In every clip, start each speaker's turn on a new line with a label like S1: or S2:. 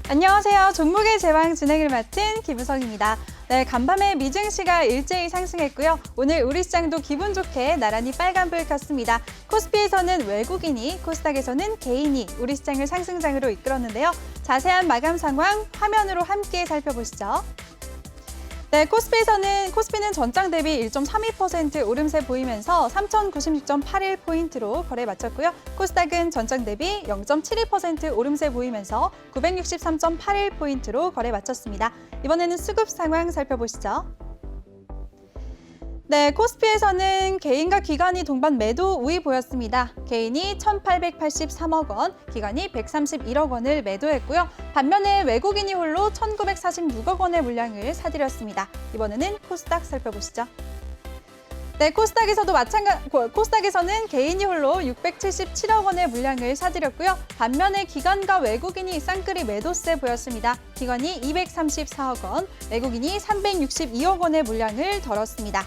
S1: 안녕하세요. 종목의 제왕 진행을 맡은 김우성입니다. 네, 간밤에 미증시가 일제히 상승했고요. 오늘 우리 시장도 기분 좋게 나란히 빨간불 켰습니다. 코스피에서는 외국인이, 코스닥에서는 개인이 우리 시장을 상승장으로 이끌었는데요. 자세한 마감 상황 화면으로 함께 살펴보시죠. 네, 코스피는 전장 대비 1.32% 오름세 보이면서 3,096.81포인트로 거래 마쳤고요. 코스닥은 전장 대비 0.72% 오름세 보이면서 963.81포인트로 거래 마쳤습니다. 이번에는 수급 상황 살펴보시죠. 네, 코스피에서는 개인과 기관이 동반 매도 우위 보였습니다. 개인이 1,883억 원, 기관이 131억 원을 매도했고요. 반면에 외국인이 홀로 1,946억 원의 물량을 사들였습니다. 이번에는 코스닥 살펴보시죠. 네, 코스닥에서는 개인이 홀로 677억 원의 물량을 사들였고요. 반면에 기관과 외국인이 쌍끌이 매도세 보였습니다. 기관이 234억 원, 외국인이 362억 원의 물량을 덜었습니다.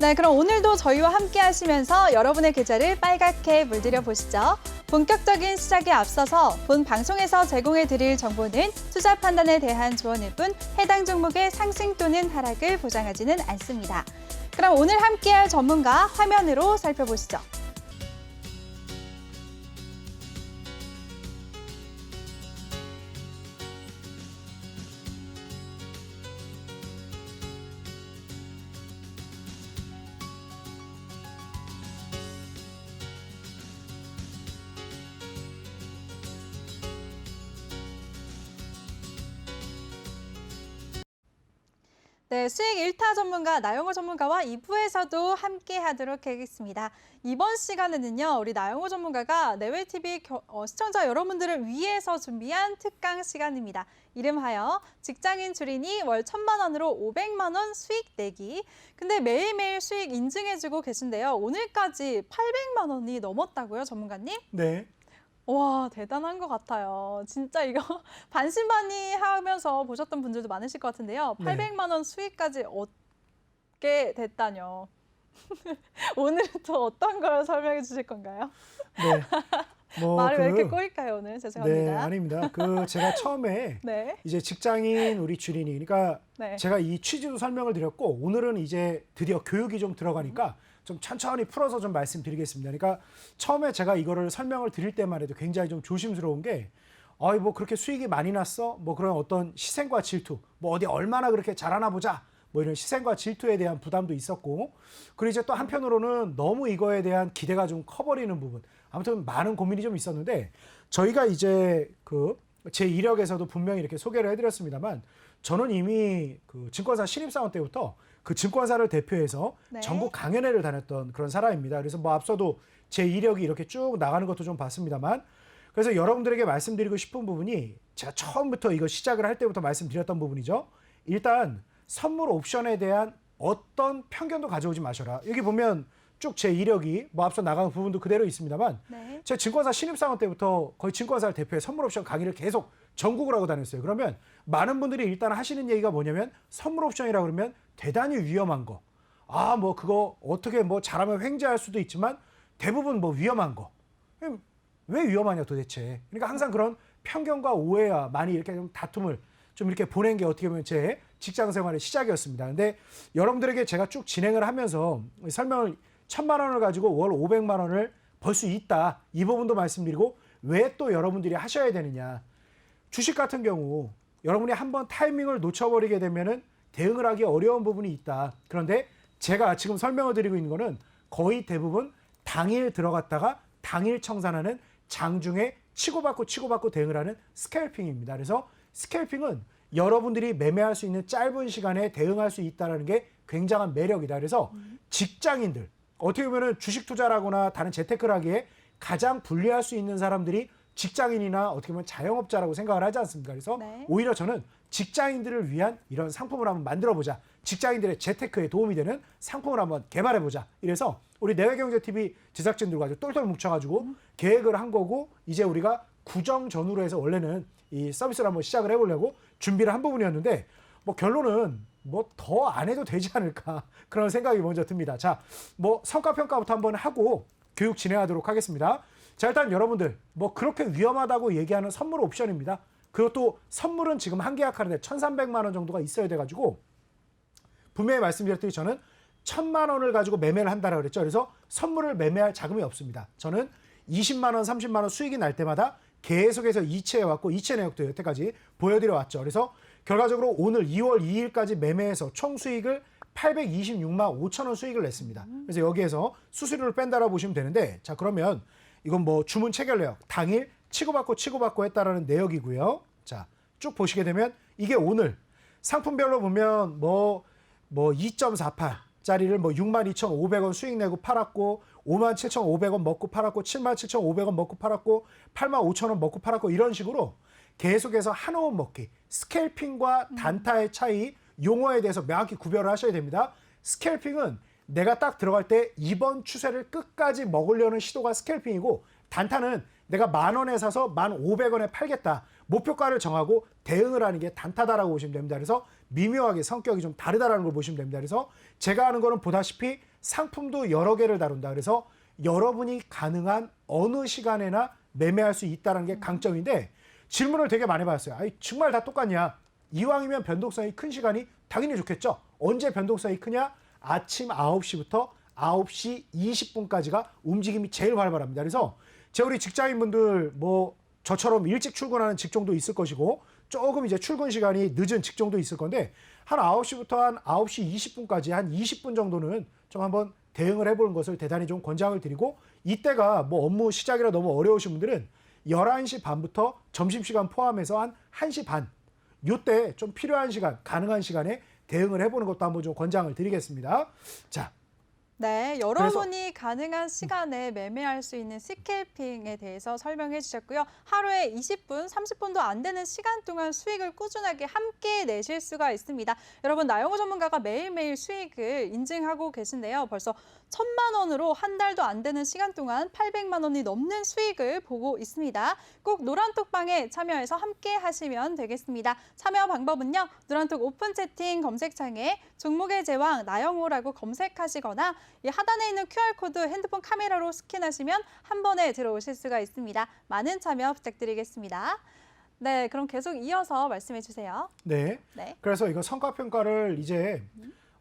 S1: 네, 그럼 오늘도 저희와 함께 하시면서 여러분의 계좌를 빨갛게 물들여 보시죠. 본격적인 시작에 앞서서 본 방송에서 제공해 드릴 정보는 투자 판단에 대한 조언일 뿐 해당 종목의 상승 또는 하락을 보장하지는 않습니다. 그럼 오늘 함께할 전문가 화면으로 살펴보시죠. 네, 수익 1타 전문가 나영호 전문가와 2부에서도 함께 하도록 하겠습니다. 이번 시간에는요, 우리 나영호 전문가가 내외TV 시청자 여러분들을 위해서 준비한 특강 시간입니다. 이름하여 직장인 줄이니 월 1,000만 원으로 500만 원 수익 내기. 근데 매일매일 수익 인증해주고 계신데요. 오늘까지 800만 원이 넘었다고요, 전문가님?
S2: 네.
S1: 와, 대단한 것 같아요. 진짜 이거 반신반의 하면서 보셨던 분들도 많으실 것 같은데요.
S2: 네.
S1: 800만 원 수익까지 얻게 됐다뇨. 오늘은 또 어떤 걸 설명해 주실 건가요?
S2: 네.
S1: 말을 왜 이렇게 꼬일까요, 오늘? 죄송합니다.
S2: 네, 아닙니다. 제가 처음에
S1: 네.
S2: 이제 직장인 우리 주린이, 그러니까
S1: 네.
S2: 제가 이 취지도 설명을 드렸고, 오늘은 이제 드디어 교육이 좀 들어가니까 좀 천천히 풀어서 좀 말씀드리겠습니다. 그러니까 처음에 제가 이거를 설명을 드릴 때만 해도 굉장히 좀 조심스러운 게, 뭐 그렇게 수익이 많이 났어? 뭐 그런 어떤 시샘과 질투, 뭐 어디 얼마나 그렇게 잘하나 보자. 뭐 이런 시샘과 질투에 대한 부담도 있었고, 그리고 이제 또 한편으로는 너무 이거에 대한 기대가 좀 커버리는 부분, 아무튼 많은 고민이 좀 있었는데, 저희가 이제 제 이력에서도 분명히 이렇게 소개를 해드렸습니다만, 저는 이미 증권사 신입사원 때부터 그 증권사를 대표해서
S1: 네.
S2: 전국 강연회를 다녔던 그런 사람입니다. 그래서 뭐 앞서도 제 이력이 이렇게 쭉 나가는 것도 좀 봤습니다만, 그래서 여러분들에게 말씀드리고 싶은 부분이, 제가 처음부터 이거 시작을 할 때부터 말씀드렸던 부분이죠. 일단 선물 옵션에 대한 어떤 편견도 가져오지 마셔라. 여기 보면 쭉 제 이력이 뭐 앞서 나가는 부분도 그대로 있습니다만,
S1: 네.
S2: 제가 증권사 신입사원 때부터 거의 증권사를 대표해 선물 옵션 강의를 계속 전국을 하고 다녔어요. 그러면 많은 분들이 일단 하시는 얘기가 뭐냐면, 선물 옵션이라 그러면 대단히 위험한 거. 뭐 그거 어떻게 뭐 잘하면 횡재할 수도 있지만 대부분 뭐 위험한 거. 왜 위험하냐 도대체. 그러니까 항상 그런 편견과 오해와 많이 이렇게 좀 다툼을 좀 이렇게 보낸 게 어떻게 보면 제 직장 생활의 시작이었습니다. 근데 여러분들에게 제가 쭉 진행을 하면서 설명을 1,000만 원을 가지고 월 500만 원을 벌 수 있다. 이 부분도 말씀드리고, 왜 또 여러분들이 하셔야 되느냐. 주식 같은 경우 여러분이 한번 타이밍을 놓쳐버리게 되면은 대응을 하기 어려운 부분이 있다. 그런데 제가 지금 설명을 드리고 있는 거는 거의 대부분 당일 들어갔다가 당일 청산하는 장중에 치고받고 대응을 하는 스캘핑입니다. 그래서 스캘핑은 여러분들이 매매할 수 있는 짧은 시간에 대응할 수 있다는 게 굉장한 매력이다. 그래서 직장인들, 어떻게 보면 주식 투자를 하거나 다른 재테크를 하기에 가장 불리할 수 있는 사람들이 직장인이나 어떻게 보면 자영업자라고 생각을 하지 않습니까? 그래서
S1: 네.
S2: 오히려 저는 직장인들을 위한 이런 상품을 한번 만들어보자. 직장인들의 재테크에 도움이 되는 상품을 한번 개발해보자. 이래서 우리 내외경제TV 제작진들과 아주 똘똘 뭉쳐가지고 계획을 한 거고, 이제 우리가 구정 전후로 해서 원래는 이 서비스를 한번 시작을 해보려고 준비를 한 부분이었는데, 뭐 결론은 뭐 더 안 해도 되지 않을까 그런 생각이 먼저 듭니다. 자, 뭐 성과평가부터 한번 하고 교육 진행하도록 하겠습니다. 자, 일단 여러분들 뭐 그렇게 위험하다고 얘기하는 선물 옵션입니다. 그것도 선물은 지금 한 계약하는데 1,300만 원 정도가 있어야 돼가지고 분명히 말씀드렸더니 저는 1,000만 원을 가지고 매매를 한다라고 그랬죠. 그래서 선물을 매매할 자금이 없습니다. 저는 20만 원, 30만 원 수익이 날 때마다 계속해서 이체해왔고 이체 내역도 여태까지 보여드려 왔죠. 그래서 결과적으로 오늘 2월 2일까지 매매해서 총 수익을 826만 5천 원 수익을 냈습니다. 그래서 여기에서 수수료를 뺀다라고 보시면 되는데, 자, 그러면 이건 뭐 주문 체결 내역 당일 치고받고 했다라는 내역이고요. 자, 쭉 보시게 되면 이게 오늘 상품별로 보면 뭐 2.48짜리를 뭐 62,500원 수익 내고 팔았고, 57,500원 먹고 팔았고, 77,500원 먹고 팔았고, 85,000원 먹고 팔았고, 이런 식으로 계속해서 한 호흡 먹기, 스캘핑과 단타의 차이, 용어에 대해서 명확히 구별을 하셔야 됩니다. 스캘핑은 내가 딱 들어갈 때 이번 추세를 끝까지 먹으려는 시도가 스캘핑이고, 단타는 내가 10,000원에 사서 1,500원에 팔겠다, 목표가를 정하고 대응을 하는 게 단타다라고 보시면 됩니다. 그래서 미묘하게 성격이 좀 다르다라는 걸 보시면 됩니다. 그래서 제가 하는 거는 보다시피 상품도 여러 개를 다룬다. 그래서 여러분이 가능한 어느 시간에나 매매할 수 있다는 게 강점인데, 질문을 되게 많이 받았어요. 아니, 정말 다 똑같냐? 이왕이면 변동성이 큰 시간이 당연히 좋겠죠. 언제 변동성이 크냐? 아침 9시부터 9시 20분까지가 움직임이 제일 활발합니다. 그래서 제 우리 직장인분들 뭐 저처럼 일찍 출근하는 직종도 있을 것이고, 조금 이제 출근 시간이 늦은 직종도 있을 건데, 한 9시부터 한 9시 20분까지 한 20분 정도는 좀 한번 대응을 해보는 것을 대단히 좀 권장을 드리고, 이때가 뭐 업무 시작이라 너무 어려우신 분들은 11시 반부터 점심시간 포함해서 한 1시 반, 요때 좀 필요한 시간, 가능한 시간에 대응을 해보는 것도 한번 좀 권장을 드리겠습니다. 자,
S1: 네, 여러분이 가능한 시간에 매매할 수 있는 스캘핑에 대해서 설명해 주셨고요. 하루에 20분, 30분도 안 되는 시간 동안 수익을 꾸준하게 함께 내실 수가 있습니다. 여러분, 나영호 전문가가 매일매일 수익을 인증하고 계신데요. 벌써 1,000만 원으로 한 달도 안 되는 시간 동안 800만 원이 넘는 수익을 보고 있습니다. 꼭 노란톡방에 참여해서 함께 하시면 되겠습니다. 참여 방법은요, 노란톡 오픈 채팅 검색창에 종목의 제왕 나영호라고 검색하시거나 이 하단에 있는 QR코드 핸드폰 카메라로 스캔하시면 한 번에 들어오실 수가 있습니다. 많은 참여 부탁드리겠습니다. 네, 그럼 계속 이어서 말씀해 주세요.
S2: 네.
S1: 네.
S2: 그래서 이거 성과평가를 이제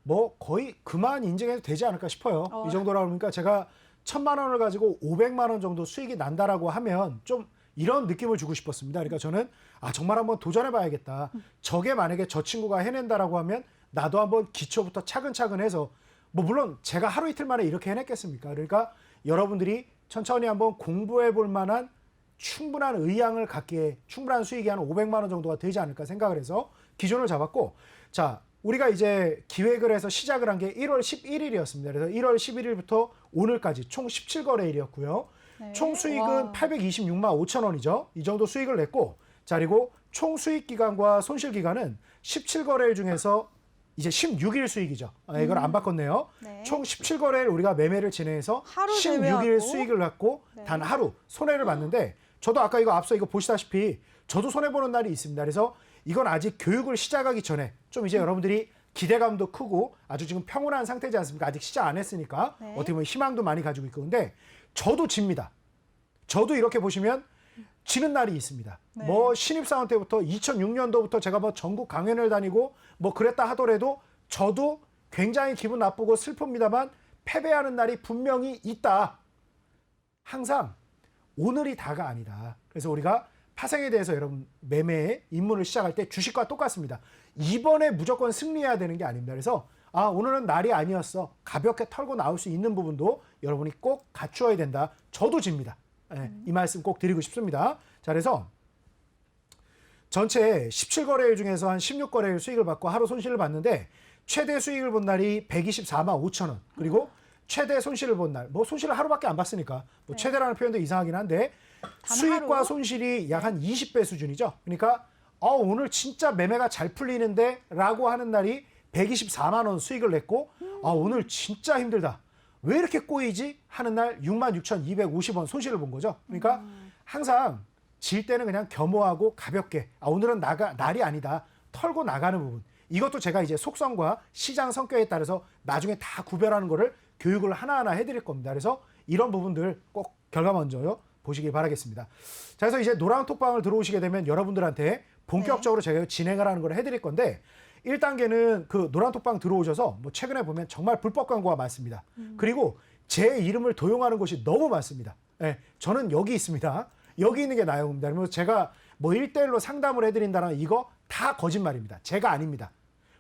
S2: 뭐 거의 그만 인증해도 되지 않을까 싶어요. 이 정도라 그러니까 제가 1,000만 원을 가지고 500만 원 정도 수익이 난다라고 하면 좀 이런 느낌을 주고 싶었습니다. 그러니까 저는 정말 한번 도전해 봐야겠다. 저게 만약에 저 친구가 해낸다라고 하면 나도 한번 기초부터 차근차근 해서, 뭐 물론 제가 하루 이틀 만에 이렇게 해냈겠습니까? 그러니까 여러분들이 천천히 한번 공부해 볼 만한 충분한 의향을 갖기에 충분한 수익이 한 500만 원 정도가 되지 않을까 생각을 해서 기준을 잡았고, 자, 우리가 이제 기획을 해서 시작을 한 게 1월 11일이었습니다. 그래서 1월 11일부터 오늘까지 총 17거래일이었고요.
S1: 네.
S2: 총 수익은
S1: 와.
S2: 826만 5천 원이죠. 이 정도 수익을 냈고, 자, 그리고 총 수익 기간과 손실 기간은 17거래일 중에서 이제 16일 수익이죠. 이걸 안 바꿨네요.
S1: 네.
S2: 총 17거래일 우리가 매매를 진행해서
S1: 하루
S2: 16일
S1: 제외하고.
S2: 수익을 갖고
S1: 네.
S2: 단 하루 손해를 봤는데, 저도 아까 이거 앞서 이거 보시다시피 저도 손해보는 날이 있습니다. 그래서 이건 아직 교육을 시작하기 전에 좀 이제 여러분들이 기대감도 크고 아주 지금 평온한 상태지 않습니까? 아직 시작 안 했으니까
S1: 네.
S2: 어떻게 보면 희망도 많이 가지고 있고, 근데 저도 집니다. 저도 이렇게 보시면 지는 날이 있습니다.
S1: 네.
S2: 뭐 신입사원 때부터 2006년도부터 제가 뭐 전국 강연을 다니고 뭐 그랬다 하더라도 저도 굉장히 기분 나쁘고 슬픕니다만 패배하는 날이 분명히 있다. 항상 오늘이 다가 아니다. 그래서 우리가 파생에 대해서 여러분 매매에 입문을 시작할 때 주식과 똑같습니다. 이번에 무조건 승리해야 되는 게 아닙니다. 그래서 오늘은 날이 아니었어. 가볍게 털고 나올 수 있는 부분도 여러분이 꼭 갖추어야 된다. 저도 집니다. 이 말씀 꼭 드리고 싶습니다. 자, 그래서 전체 17거래일 중에서 한 16거래일 수익을 받고 하루 손실을 봤는데, 최대 수익을 본 날이 124만 5천 원. 그리고 최대 손실을 본 날, 뭐 손실을 하루밖에 안 봤으니까 뭐 최대라는 표현도 이상하긴 한데 수익과
S1: 하루?
S2: 손실이 약 한 20배 수준이죠. 그러니까 오늘 진짜 매매가 잘 풀리는데 라고 하는 날이 124만 원 수익을 냈고, 오늘 진짜 힘들다, 왜 이렇게 꼬이지 하는 날 66,250원 손실을 본 거죠. 그러니까 항상 질 때는 그냥 겸허하고 가볍게, 오늘은 날이 아니다, 털고 나가는 부분, 이것도 제가 이제 속성과 시장 성격에 따라서 나중에 다 구별하는 거를 교육을 하나하나 해드릴 겁니다. 그래서 이런 부분들 꼭 결과 먼저요 보시길 바라겠습니다. 자, 그래서 이제 노란 톡방을 들어오시게 되면 여러분들한테 본격적으로 제가 진행을 하는 걸 해드릴 건데 1단계는 그 노란 톡방 들어오셔서 뭐 최근에 보면 정말 불법 광고가 많습니다. 그리고 제 이름을 도용하는 곳이 너무 많습니다. 네, 저는 여기 있습니다. 여기 있는 게 나영입니다. 그래서 제가 뭐 1대1로 상담을 해드린다는 이거 다 거짓말입니다. 제가 아닙니다.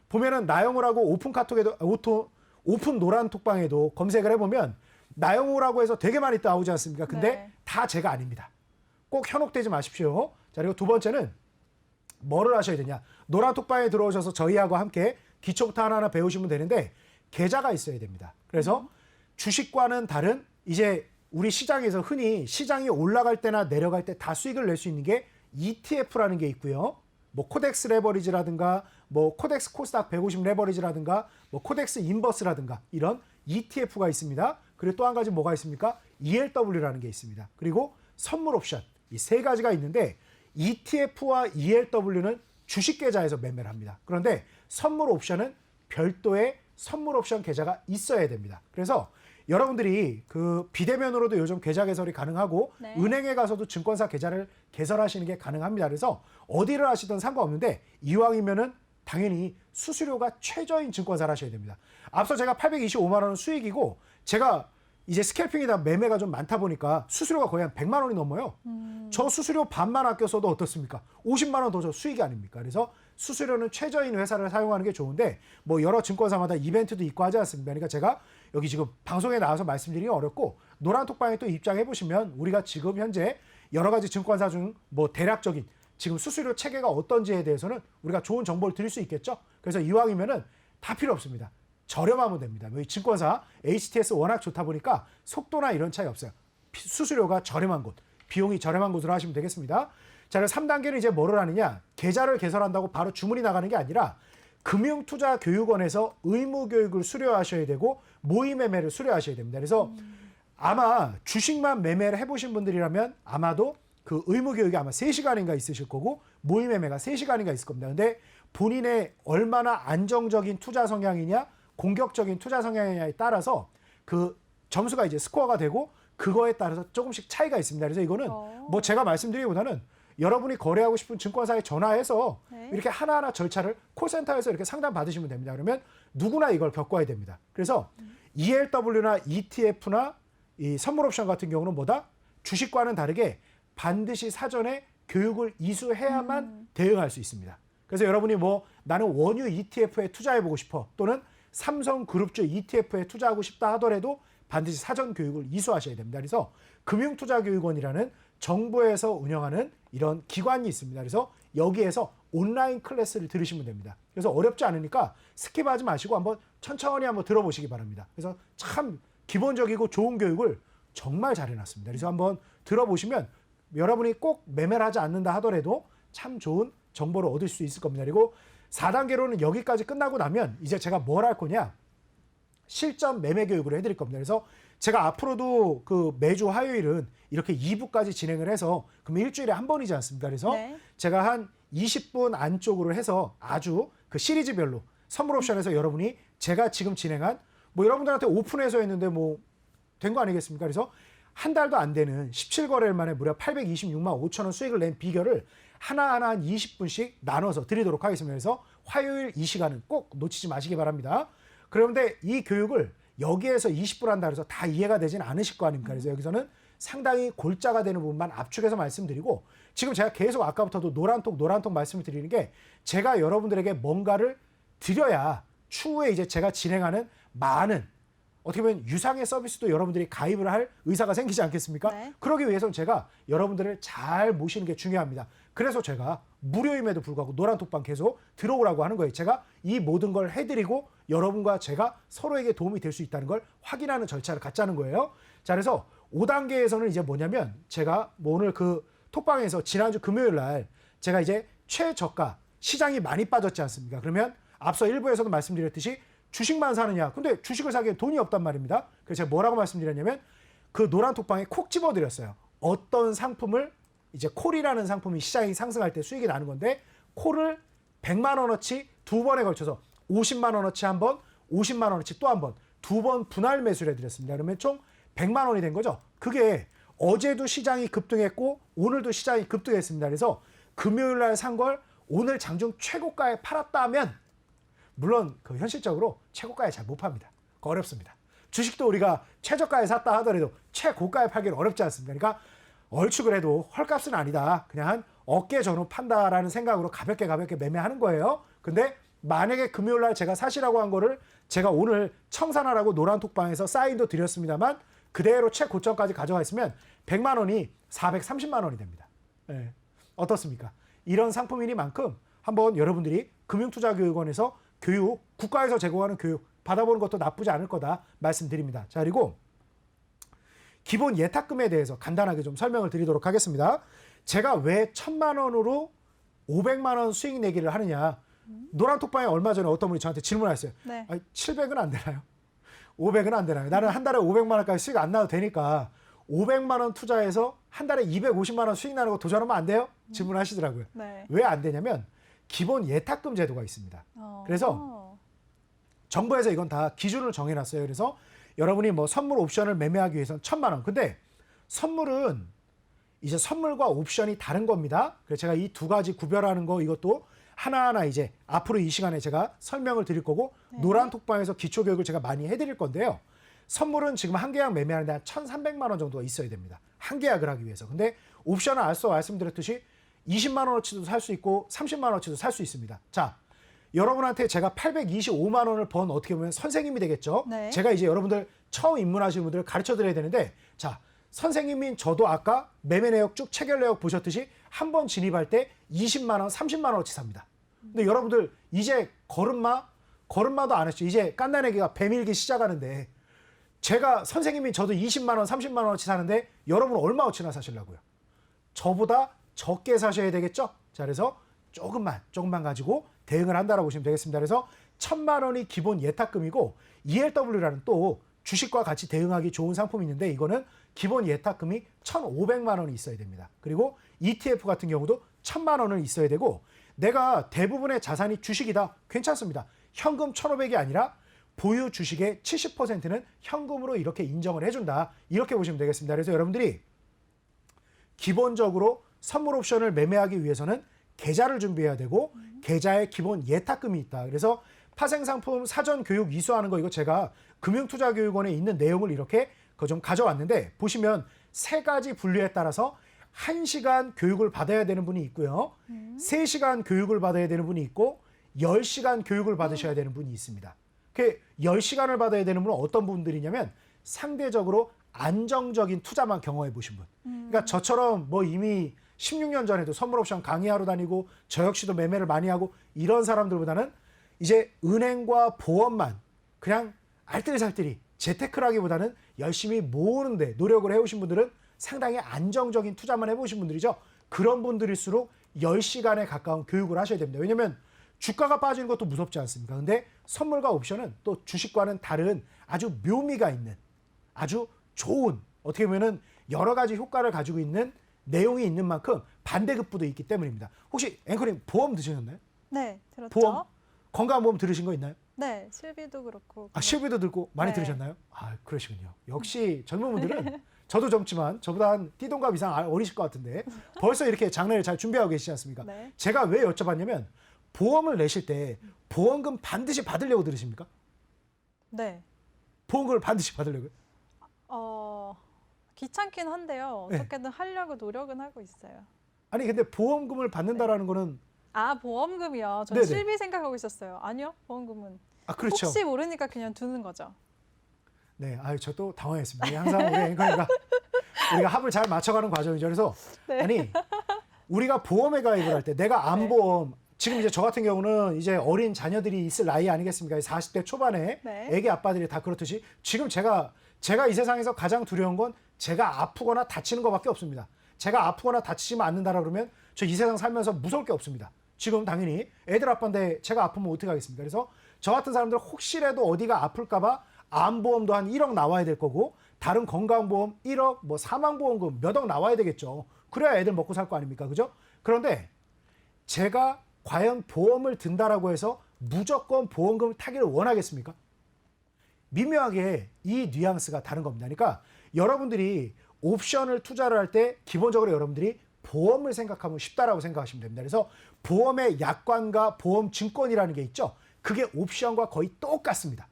S2: 보면은 나영우라고 오픈 카톡에도 오픈 노란 톡방에도 검색을 해보면 나영우라고 해서 되게 많이 나오지 않습니까? 근데
S1: 네.
S2: 다 제가 아닙니다. 꼭 현혹되지 마십시오. 자, 그리고 두 번째는 뭐를 하셔야 되냐. 노란 톡방에 들어오셔서 저희하고 함께 기초부터 하나하나 배우시면 되는데 계좌가 있어야 됩니다. 그래서 주식과는 다른 이제 우리 시장에서 흔히 시장이 올라갈 때나 내려갈 때 다 수익을 낼 수 있는 게 ETF라는 게 있고요. 뭐 코덱스 레버리지라든가 뭐 코덱스 코스닥 150 레버리지라든가 뭐 코덱스 인버스라든가 이런 ETF가 있습니다. 그리고 또 한 가지 뭐가 있습니까? ELW라는 게 있습니다. 그리고 선물 옵션 이 세 가지가 있는데 ETF와 ELW는 주식 계좌에서 매매를 합니다. 그런데 선물 옵션은 별도의 선물 옵션 계좌가 있어야 됩니다. 그래서 여러분들이 그 비대면으로도 요즘 계좌 개설이 가능하고
S1: 네.
S2: 은행에 가서도 증권사 계좌를 개설하시는 게 가능합니다. 그래서 어디를 하시든 상관없는데 이왕이면은 당연히 수수료가 최저인 증권사를 하셔야 됩니다. 앞서 제가 825만 원은 수익이고 제가 이제 스캘핑이다 매매가 좀 많다 보니까 수수료가 거의 한 100만 원이 넘어요. 저 수수료 반만 아껴서도 어떻습니까? 50만 원 더 저 수익이 아닙니까? 그래서 수수료는 최저인 회사를 사용하는 게 좋은데 뭐 여러 증권사마다 이벤트도 있고 하지 않습니까? 그러니까 제가 여기 지금 방송에 나와서 말씀드리기 어렵고 노란 톡방에 또 입장해 보시면 우리가 지금 현재 여러 가지 증권사 중 뭐 대략적인 지금 수수료 체계가 어떤지에 대해서는 우리가 좋은 정보를 드릴 수 있겠죠. 그래서 이왕이면은 다 필요 없습니다. 저렴하면 됩니다. 이 증권사 HTS 워낙 좋다 보니까 속도나 이런 차이 없어요. 수수료가 저렴한 곳, 비용이 저렴한 곳으로 하시면 되겠습니다. 자, 그래서 3단계는 이제 뭐를 하느냐? 계좌를 개설한다고 바로 주문이 나가는 게 아니라 금융투자교육원에서 의무교육을 수료하셔야 되고 모의 매매를 수료하셔야 됩니다. 그래서 아마 주식만 매매를 해보신 분들이라면 아마도 그 의무교육이 아마 3시간인가 있으실 거고 모의 매매가 3시간인가 있을 겁니다. 근데 본인의 얼마나 안정적인 투자 성향이냐 공격적인 투자 성향이냐에 따라서 그 점수가 이제 스코어가 되고 그거에 따라서 조금씩 차이가 있습니다. 그래서 이거는 뭐 제가 말씀드리기보다는 여러분이 거래하고 싶은 증권사에 전화해서
S1: 네.
S2: 이렇게 하나하나 절차를 콜센터에서 이렇게 상담 받으시면 됩니다. 그러면 누구나 이걸 겪어야 됩니다. 그래서 ELW나 ETF나 이 선물 옵션 같은 경우는 뭐다? 주식과는 다르게 반드시 사전에 교육을 이수해야만 대응할 수 있습니다. 그래서 여러분이 뭐 나는 원유 ETF에 투자해보고 싶어 또는 삼성그룹주 ETF에 투자하고 싶다 하더라도 반드시 사전 교육을 이수하셔야 됩니다. 그래서 금융투자교육원이라는 정부에서 운영하는 이런 기관이 있습니다. 그래서 여기에서 온라인 클래스를 들으시면 됩니다. 그래서 어렵지 않으니까 스킵하지 마시고 한번 천천히 한번 들어보시기 바랍니다. 그래서 참 기본적이고 좋은 교육을 정말 잘 해놨습니다. 그래서 한번 들어보시면 여러분이 꼭 매매를 하지 않는다 하더라도 참 좋은 정보를 얻을 수 있을 겁니다. 그리고 4단계로는 여기까지 끝나고 나면 이제 제가 뭘 할 거냐? 실전 매매 교육을 해드릴 겁니다. 그래서 제가 앞으로도 그 매주 화요일은 이렇게 2부까지 진행을 해서 그럼 일주일에 한 번이지 않습니까? 그래서
S1: 네.
S2: 제가 한 20분 안쪽으로 해서 아주 그 시리즈별로 선물 옵션에서 여러분이 제가 지금 진행한 뭐 여러분들한테 오픈해서 했는데 뭐 된 거 아니겠습니까? 그래서 한 달도 안 되는 17거래일 만에 무려 826만 5천 원 수익을 낸 비결을 하나하나 한 20분씩 나눠서 드리도록 하겠습니다. 그래서 화요일 이 시간은 꼭 놓치지 마시기 바랍니다. 그런데 이 교육을 여기에서 20분 한다 그래서 다 이해가 되진 않으실 거 아닙니까? 그래서 여기서는 상당히 골자가 되는 부분만 압축해서 말씀드리고 지금 제가 계속 아까부터도 노란톡 말씀을 드리는 게 제가 여러분들에게 뭔가를 드려야 추후에 이제 제가 진행하는 많은 어떻게 보면 유상의 서비스도 여러분들이 가입을 할 의사가 생기지 않겠습니까?
S1: 네.
S2: 그러기 위해서는 제가 여러분들을 잘 모시는 게 중요합니다. 그래서 제가 무료임에도 불구하고 노란톡방 계속 들어오라고 하는 거예요. 제가 이 모든 걸 해드리고 여러분과 제가 서로에게 도움이 될 수 있다는 걸 확인하는 절차를 갖자는 거예요. 자, 그래서 5단계에서는 이제 뭐냐면 제가 뭐 오늘 그 톡방에서 지난주 금요일 날 제가 이제 최저가 시장이 많이 빠졌지 않습니까? 그러면 앞서 1부에서도 말씀드렸듯이 주식만 사느냐? 근데 주식을 사기엔 돈이 없단 말입니다. 그래서 제가 뭐라고 말씀드렸냐면 그 노란 톡방에 콕 집어드렸어요. 어떤 상품을 이제 콜이라는 상품이 시장이 상승할 때 수익이 나는 건데 콜을 100만 원어치 두 번에 걸쳐서 50만 원어치 한 번, 50만 원어치 또 한 번, 두 번 분할 매수를 해드렸습니다. 그러면 총 100만 원이 된 거죠. 그게 어제도 시장이 급등했고 오늘도 시장이 급등했습니다. 그래서 금요일 날 산 걸 오늘 장중 최고가에 팔았다면 물론 그 현실적으로 최고가에 잘 못 팝니다. 어렵습니다. 주식도 우리가 최저가에 샀다 하더라도 최고가에 팔기는 어렵지 않습니까? 그러니까 얼추 그래도 헐값은 아니다. 그냥 한 어깨 전후 판다라는 생각으로 가볍게 매매하는 거예요. 근데 만약에 금요일 날 제가 사시라고 한 거를 제가 오늘 청산하라고 노란톡방에서 사인도 드렸습니다만 그대로 최고점까지 가져가 있으면 100만 원이 430만 원이 됩니다. 네. 어떻습니까? 이런 상품이니만큼 한번 여러분들이 금융투자교육원에서 교육, 국가에서 제공하는 교육 받아보는 것도 나쁘지 않을 거다 말씀드립니다. 자, 그리고 기본 예탁금에 대해서 간단하게 좀 설명을 드리도록 하겠습니다. 제가 왜 1,000만 원으로 500만 원 수익 내기를 하느냐. 노란톡방에 얼마 전에 어떤 분이 저한테 질문하셨어요.
S1: 네.
S2: 700은 안 되나요? 500은 안 되나요? 나는 한 달에 500만 원까지 수익 안 나도 되니까 500만 원 투자해서 한 달에 250만 원 수익 나는 거 도전하면 안 돼요? 질문하시더라고요.
S1: 네.
S2: 왜 안 되냐면 기본 예탁금 제도가 있습니다. 그래서 정부에서 이건 다 기준을 정해놨어요. 그래서 여러분이 뭐 선물 옵션을 매매하기 위해서는 1,000만 원. 근데 선물은 이제 선물과 옵션이 다른 겁니다. 그래서 제가 이 두 가지 구별하는 거 이것도 하나하나 이제 앞으로 이 시간에 제가 설명을 드릴 거고
S1: 네.
S2: 노란톡방에서 기초교육을 제가 많이 해드릴 건데요. 선물은 지금 한 계약 매매하는데 한 1,300만 원 정도가 있어야 됩니다. 한 계약을 하기 위해서. 근데 옵션은 앞서 말씀드렸듯이 20만 원어치도 살 수 있고 30만 원어치도 살 수 있습니다. 자, 여러분한테 제가 825만 원을 번 어떻게 보면 선생님이 되겠죠.
S1: 네.
S2: 제가 이제 여러분들 처음 입문하시는 분들을 가르쳐 드려야 되는데 자, 선생님인 저도 아까 매매 내역 쭉 체결 내역 보셨듯이 한 번 진입할 때 20만 원, 30만 원어치 삽니다. 근데 여러분들 이제 걸음마도 안 했죠. 이제 깐나내기가 배밀기 시작하는데 제가 선생님인 저도 20만 원, 30만 원어치 사는데 여러분 얼마어치나 사시려고요? 저보다 적게 사셔야 되겠죠? 자, 그래서 조금만 가지고 대응을 한다라고 보시면 되겠습니다. 그래서 1,000만 원이 기본 예탁금이고 ELW라는 또 주식과 같이 대응하기 좋은 상품이 있는데 이거는 기본 예탁금이 1,500만 원이 있어야 됩니다. 그리고 ETF 같은 경우도 1,000만 원은 있어야 되고 내가 대부분의 자산이 주식이다. 괜찮습니다. 현금 1,500이 아니라 보유 주식의 70%는 현금으로 이렇게 인정을 해준다. 이렇게 보시면 되겠습니다. 그래서 여러분들이 기본적으로 선물 옵션을 매매하기 위해서는 계좌를 준비해야 되고 계좌에 기본 예탁금이 있다. 그래서 파생상품 사전 교육 이수하는 거 이거 제가 금융투자교육원에 있는 내용을 이렇게 좀 가져왔는데 보시면 세 가지 분류에 따라서 1시간 교육을 받아야 되는 분이 있고요. 3시간 교육을 받아야 되는 분이 있고 10시간 교육을 받으셔야 되는 분이 있습니다. 그 10시간을 받아야 되는 분은 어떤 분들이냐면 상대적으로 안정적인 투자만 경험해 보신 분. 그러니까 저처럼 뭐 이미 16년 전에도 선물옵션 강의하러 다니고 저 역시도 매매를 많이 하고 이런 사람들보다는 이제 은행과 보험만 그냥 알뜰살뜰히 재테크라기보다는 열심히 모으는데 노력을 해오신 분들은 상당히 안정적인 투자만 해보신 분들이죠. 그런 분들일수록 10시간에 가까운 교육을 하셔야 됩니다. 왜냐하면 주가가 빠지는 것도 무섭지 않습니까? 근데 선물과 옵션은 또 주식과는 다른 아주 묘미가 있는 아주 좋은 어떻게 보면은 여러 가지 효과를 가지고 있는 내용이 있는 만큼 반대급부도 있기 때문입니다. 혹시 앵커님 보험 드셨나요?
S1: 네, 들었죠.
S2: 보험? 건강보험 들으신 거 있나요?
S1: 네, 실비도 그렇고.
S2: 실비도 들고 많이
S1: 네.
S2: 들으셨나요? 아, 그러시군요. 역시 젊은 분들은 저도 젊지만 저보다 한 띠동갑 이상 어리실 것 같은데 벌써 이렇게 장래를 잘 준비하고 계시지 않습니까?
S1: 네.
S2: 제가 왜 여쭤봤냐면 보험을 내실 때 보험금 반드시 받으려고 들으십니까?
S1: 네.
S2: 보험금을 반드시 받으려고요?
S1: 귀찮긴 한데요.
S2: 네.
S1: 어떻게든 하려고 노력은 하고 있어요.
S2: 아니 근데 보험금을 받는다라는 거는
S1: 아, 보험금이요. 전
S2: 네네.
S1: 실비 생각하고 있었어요. 아니요, 보험금은.
S2: 그렇죠.
S1: 혹시 모르니까 그냥 두는 거죠.
S2: 네, 저 또 당황했습니다. 항상 우리 앵커니까 우리가 합을 잘 맞춰가는 과정이죠. 그래서
S1: 네.
S2: 아니 우리가 보험에 가입을 할 때 내가 암보험 지금 이제 저 같은 경우는 이제 어린 자녀들이 있을 나이 아니겠습니까? 40대 초반에
S1: 네.
S2: 애기 아빠들이 다 그렇듯이 지금 제가 이 세상에서 가장 두려운 건 제가 아프거나 다치는 것밖에 없습니다. 제가 아프거나 다치지만 않는다라 그러면 저 이 세상 살면서 무서울 게 없습니다. 지금 당연히 애들 아빠인데 제가 아프면 어떻게 하겠습니까? 그래서 저 같은 사람들 혹시라도 어디가 아플까봐 암보험도 한 1억 나와야 될 거고 다른 건강보험 1억 뭐 사망보험금 몇 억 나와야 되겠죠. 그래야 애들 먹고 살 거 아닙니까? 그죠? 그런데 제가 과연 보험을 든다라고 해서 무조건 보험금을 타기를 원하겠습니까? 미묘하게 이 뉘앙스가 다른 겁니다. 그러니까 여러분들이 옵션을 투자를 할 때 기본적으로 여러분들이 보험을 생각하면 쉽다라고 생각하시면 됩니다. 그래서 보험의 약관과 보험 증권이라는 게 있죠. 그게 옵션과 거의 똑같습니다.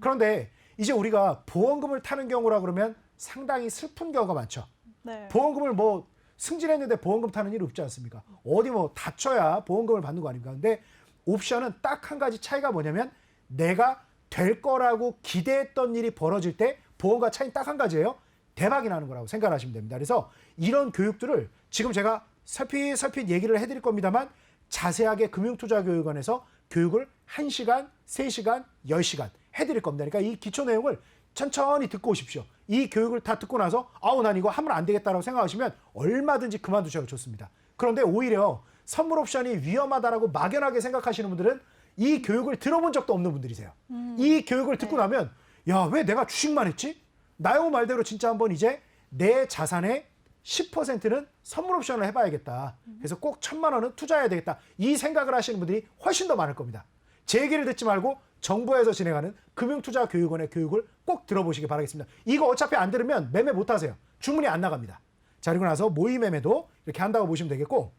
S2: 그런데 이제 우리가 보험금을 타는 경우라 그러면 상당히 슬픈 경우가 많죠.
S1: 네.
S2: 보험금을 뭐 승진했는데 보험금 타는 일 없지 않습니까? 어디 뭐 다쳐야 보험금을 받는 거 아닙니까? 근데 옵션은 딱 한 가지 차이가 뭐냐면 내가 될 거라고 기대했던 일이 벌어질 때 보험과 차이는 딱 한 가지예요. 대박이 나는 거라고 생각하시면 됩니다. 그래서 이런 교육들을 지금 제가 살핏살핏 얘기를 해드릴 겁니다만 자세하게 금융투자교육원에서 교육을 1시간, 3시간, 10시간 해드릴 겁니다. 그러니까 이 기초 내용을 천천히 듣고 오십시오. 이 교육을 다 듣고 나서 아우 난 이거 하면 안 되겠다라고 생각하시면 얼마든지 그만두셔도 좋습니다. 그런데 오히려 선물 옵션이 위험하다라고 막연하게 생각하시는 분들은 이 교육을 들어본 적도 없는 분들이세요. 이 교육을 듣고 나면 야, 왜 내가 주식만 했지? 나요 말대로 진짜 한번 이제 내 자산의 10%는 선물 옵션을 해봐야겠다. 그래서 꼭 1,000만 원은 투자해야 되겠다. 이 생각을 하시는 분들이 훨씬 더 많을 겁니다. 제 얘기를 듣지 말고 정부에서 진행하는 금융투자교육원의 교육을 꼭 들어보시기 바라겠습니다. 이거 어차피 안 들으면 매매 못 하세요. 주문이 안 나갑니다. 자, 그리고 나서 모의 매매도 이렇게 한다고 보시면 되겠고.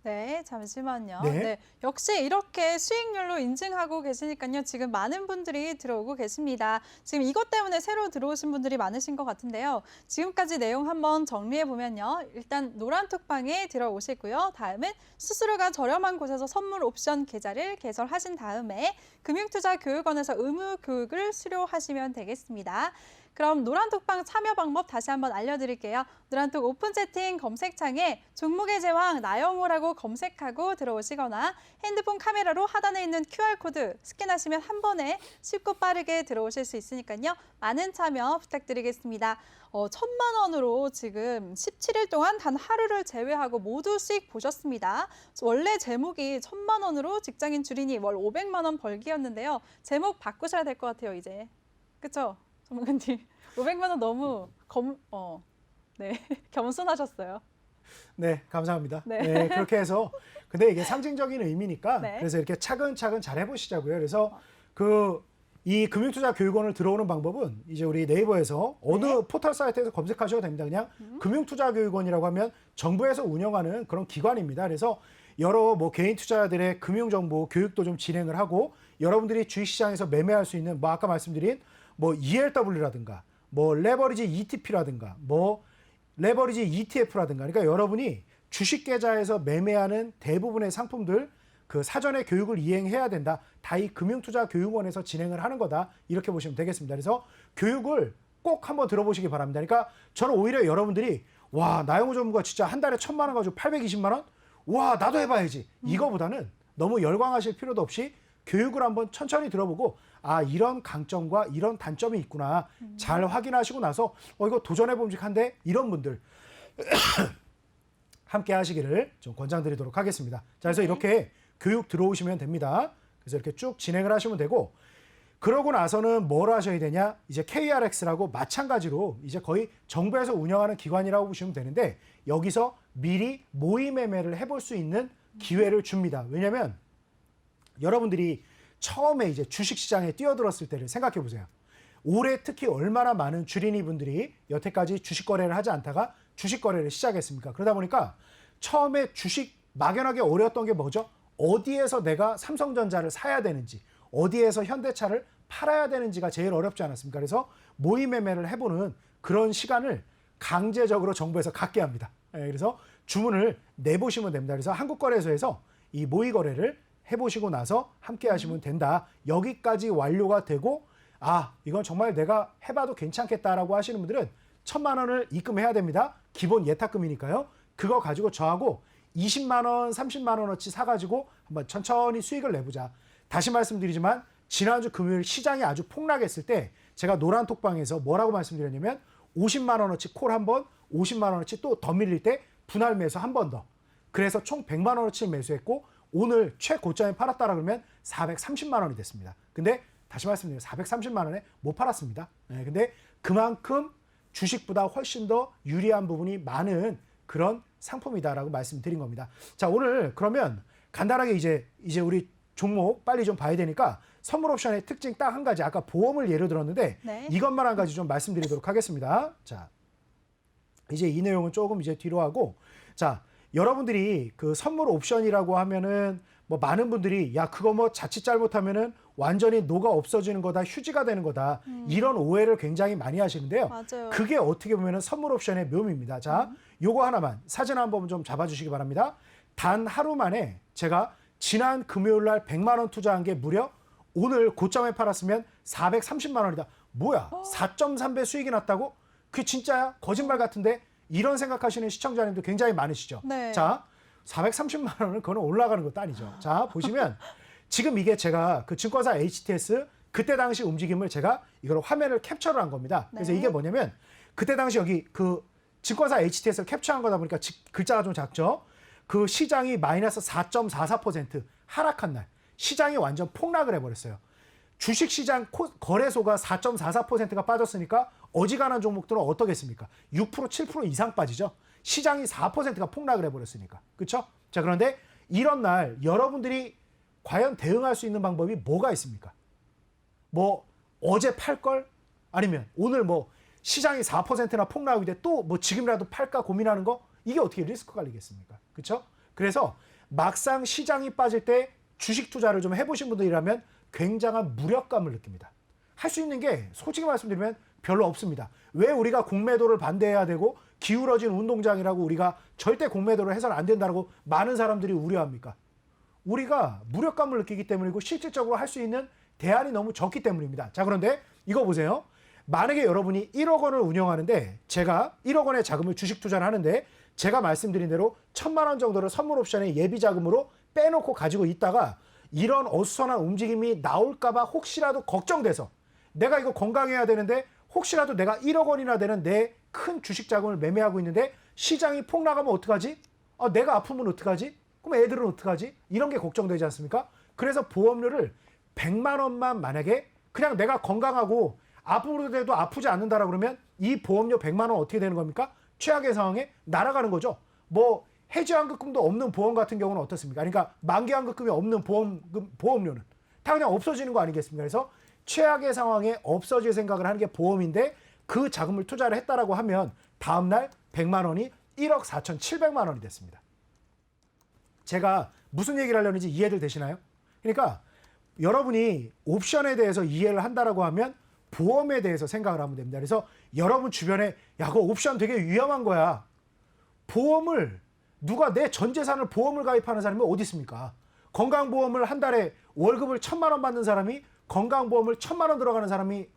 S1: 네, 잠시만요.
S2: 네.
S1: 네, 역시 이렇게 수익률로 인증하고 계시니까요. 지금 많은 분들이 들어오고 계십니다. 지금 이것 때문에 새로 들어오신 분들이 많으신 것 같은데요. 지금까지 내용 한번 정리해 보면요. 일단 노란톡방에 들어오시고요. 다음은 수수료가 저렴한 곳에서 선물 옵션 계좌를 개설하신 다음에 금융투자교육원에서 의무 교육을 수료하시면 되겠습니다. 그럼 노란톡방 참여 방법 다시 한번 알려드릴게요. 노란톡 오픈 채팅 검색창에 종목의 제왕 나영호라고 검색하고 들어오시거나 핸드폰 카메라로 하단에 있는 QR코드 스캔하시면 한 번에 쉽고 빠르게 들어오실 수 있으니까요. 많은 참여 부탁드리겠습니다. 1,000만 원으로 지금 17일 동안 단 하루를 제외하고 모두 수익 보셨습니다. 원래 제목이 1,000만 원으로 직장인 줄이니 월 500만 원 벌기였는데요. 제목 바꾸셔야 될 것 같아요, 이제. 그렇죠? 전문가님, 500만 원 너무 네, 겸손하셨어요.
S2: 네, 감사합니다.
S1: 네.
S2: 네, 그렇게 해서 근데 이게 상징적인 의미니까
S1: 네.
S2: 그래서 이렇게 차근차근 잘 해보시자고요. 그래서 이 금융투자교육원을 들어오는 방법은 이제 우리 네이버에서 어느 포털 사이트에서 검색하셔도 됩니다. 그냥 금융투자교육원이라고 하면 정부에서 운영하는 그런 기관입니다. 그래서 여러 뭐 개인 투자자들의 금융정보 교육도 좀 진행을 하고 여러분들이 주식시장에서 매매할 수 있는 뭐 아까 말씀드린 뭐 ELW라든가 뭐 레버리지 ETP라든가 뭐 레버리지 ETF라든가 그러니까 여러분이 주식 계좌에서 매매하는 대부분의 상품들 그 사전에 교육을 이행해야 된다. 다 이 금융투자교육원에서 진행을 하는 거다. 이렇게 보시면 되겠습니다. 그래서 교육을 꼭 한번 들어보시기 바랍니다. 그러니까 저는 오히려 여러분들이 와 나영호 전무가 진짜 한 달에 1,000만 원 가지고 820만 원? 와 나도 해봐야지. 이거보다는 너무 열광하실 필요도 없이 교육을 한번 천천히 들어보고 아 이런 강점과 이런 단점이 있구나 잘 확인하시고 나서 이거 도전해 봄직한데 이런 분들 함께 하시기를 좀 권장드리도록 하겠습니다. 자 그래서 이렇게 교육 들어오시면 됩니다. 그래서 이렇게 쭉 진행을 하시면 되고 그러고 나서는 뭘 하셔야 되냐 이제 KRX라고 마찬가지로 이제 거의 정부에서 운영하는 기관이라고 보시면 되는데 여기서 미리 모의 매매를 해볼 수 있는 기회를 줍니다. 왜냐하면 여러분들이 처음에 이제 주식시장에 뛰어들었을 때를 생각해 보세요. 올해 특히 얼마나 많은 주린이 분들이 여태까지 주식 거래를 하지 않다가 주식 거래를 시작했습니까? 그러다 보니까 처음에 주식 막연하게 어려웠던 게 뭐죠? 어디에서 내가 삼성전자를 사야 되는지, 어디에서 현대차를 팔아야 되는지가 제일 어렵지 않았습니까? 그래서 모의 매매를 해보는 그런 시간을 강제적으로 정부에서 갖게 합니다. 그래서 주문을 내보시면 됩니다. 그래서 한국거래소에서 이 모의 거래를 해보시고 나서 함께 하시면 된다. 여기까지 완료가 되고 아 이건 정말 내가 해봐도 괜찮겠다라고 하시는 분들은 1,000만 원을 입금해야 됩니다. 기본 예탁금이니까요. 그거 가지고 저하고 20만 원, 30만 원어치 사가지고 한번 천천히 수익을 내보자. 다시 말씀드리지만 지난주 금요일 시장이 아주 폭락했을 때 제가 노란톡방에서 뭐라고 말씀드렸냐면 50만 원어치 콜 한 번, 50만 원어치 또 더 밀릴 때 분할 매수 한 번 더. 그래서 총 100만 원어치 매수했고 오늘 최고점에 팔았다라 그러면 430만 원이 됐습니다. 근데 다시 말씀드리면 430만 원에 못 팔았습니다. 근데 그만큼 주식보다 훨씬 더 유리한 부분이 많은 그런 상품이다라고 말씀드린 겁니다. 자, 오늘 그러면 간단하게 이제 우리 종목 빨리 좀 봐야 되니까 선물 옵션의 특징 딱 한 가지 아까 보험을 예로 들었는데
S1: 네.
S2: 이것만 한 가지 좀 말씀드리도록 하겠습니다. 자, 이제 이 내용은 조금 이제 뒤로 하고, 자, 여러분들이 그 선물 옵션이라고 하면은 뭐 많은 분들이 야 그거 뭐 자칫 잘못하면은 완전히 노가 없어지는 거다, 휴지가 되는 거다, 이런 오해를 굉장히 많이 하시는데요.
S1: 맞아요.
S2: 그게 어떻게 보면은 선물 옵션의 묘미입니다. 자, 요거 하나만 사진 한번 좀 잡아주시기 바랍니다. 단 하루 만에 제가 지난 금요일 날 100만 원 투자한 게 무려 오늘 고점에 팔았으면 430만 원이다. 뭐야? 4.3배 수익이 났다고? 그게 진짜야? 거짓말 같은데? 이런 생각하시는 시청자님도 굉장히 많으시죠.
S1: 네.
S2: 자, 430만 원은 그거는 올라가는 것도 아니죠. 자, 보시면 지금 이게 제가 그 증권사 HTS 그때 당시 움직임을 제가 이걸 화면을 캡처를 한 겁니다. 그래서
S1: 네.
S2: 이게 뭐냐면 그때 당시 여기 그 증권사 HTS를 캡처한 거다 보니까 글자가 좀 작죠. 그 시장이 마이너스 4.44% 하락한 날 시장이 완전 폭락을 해버렸어요. 주식시장 거래소가 4.44%가 빠졌으니까 어지간한 종목들은 어떻겠습니까? 6%, 7% 이상 빠지죠. 시장이 4%가 폭락을 해버렸으니까. 그렇죠? 자, 그런데 이런 날 여러분들이 과연 대응할 수 있는 방법이 뭐가 있습니까? 뭐 어제 팔 걸? 아니면 오늘 뭐 시장이 4%나 폭락이 돼 또 뭐 지금이라도 팔까 고민하는 거? 이게 어떻게 리스크 관리겠습니까? 그렇죠? 그래서 막상 시장이 빠질 때 주식 투자를 좀 해보신 분들이라면 굉장한 무력감을 느낍니다. 할 수 있는 게 솔직히 말씀드리면 별로 없습니다. 왜 우리가 공매도를 반대해야 되고 기울어진 운동장이라고 우리가 절대 공매도를 해서는 안 된다고 많은 사람들이 우려합니까? 우리가 무력감을 느끼기 때문이고 실질적으로 할 수 있는 대안이 너무 적기 때문입니다. 자, 그런데 이거 보세요. 만약에 여러분이 1억 원을 운영하는데 제가 1억 원의 자금을 주식 투자를 하는데 제가 말씀드린 대로 1,000만 원 정도를 선물 옵션의 예비 자금으로 빼놓고 가지고 있다가 이런 어수선한 움직임이 나올까봐 혹시라도 걱정돼서 내가 이거 건강해야 되는데 혹시라도 내가 1억 원이나 되는 내 큰 주식 자금을 매매하고 있는데 시장이 폭락하면 어떡하지? 내가 아프면 어떡하지? 그럼 애들은 어떡하지? 이런 게 걱정되지 않습니까? 그래서 보험료를 100만 원만 만약에 그냥 내가 건강하고 아프더라도 아프지 않는다라 그러면 이 보험료 100만 원 어떻게 되는 겁니까? 최악의 상황에 날아가는 거죠. 뭐 해지환급금도 없는 보험 같은 경우는 어떻습니까? 그러니까 만기환급금이 없는 보험료는 다 그냥 없어지는 거 아니겠습니까? 그래서 최악의 상황에 없어질 생각을 하는 게 보험인데 그 자금을 투자를 했다라고 하면 다음날 100만 원이 1억 4,700만 원이 됐습니다. 제가 무슨 얘기를 하려는지 이해들 되시나요? 그러니까 여러분이 옵션에 대해서 이해를 한다라고 하면 보험에 대해서 생각을 하면 됩니다. 그래서 여러분 주변에 야, 그거 옵션 되게 위험한 거야. 보험을 누가 내 전 재산을 보험을 가입하는 사람이 어디 있습니까? 건강보험을 한 달에 월급을 1,000만 원 받는 사람이 건강보험을 1,000만 원 들어가는 사람이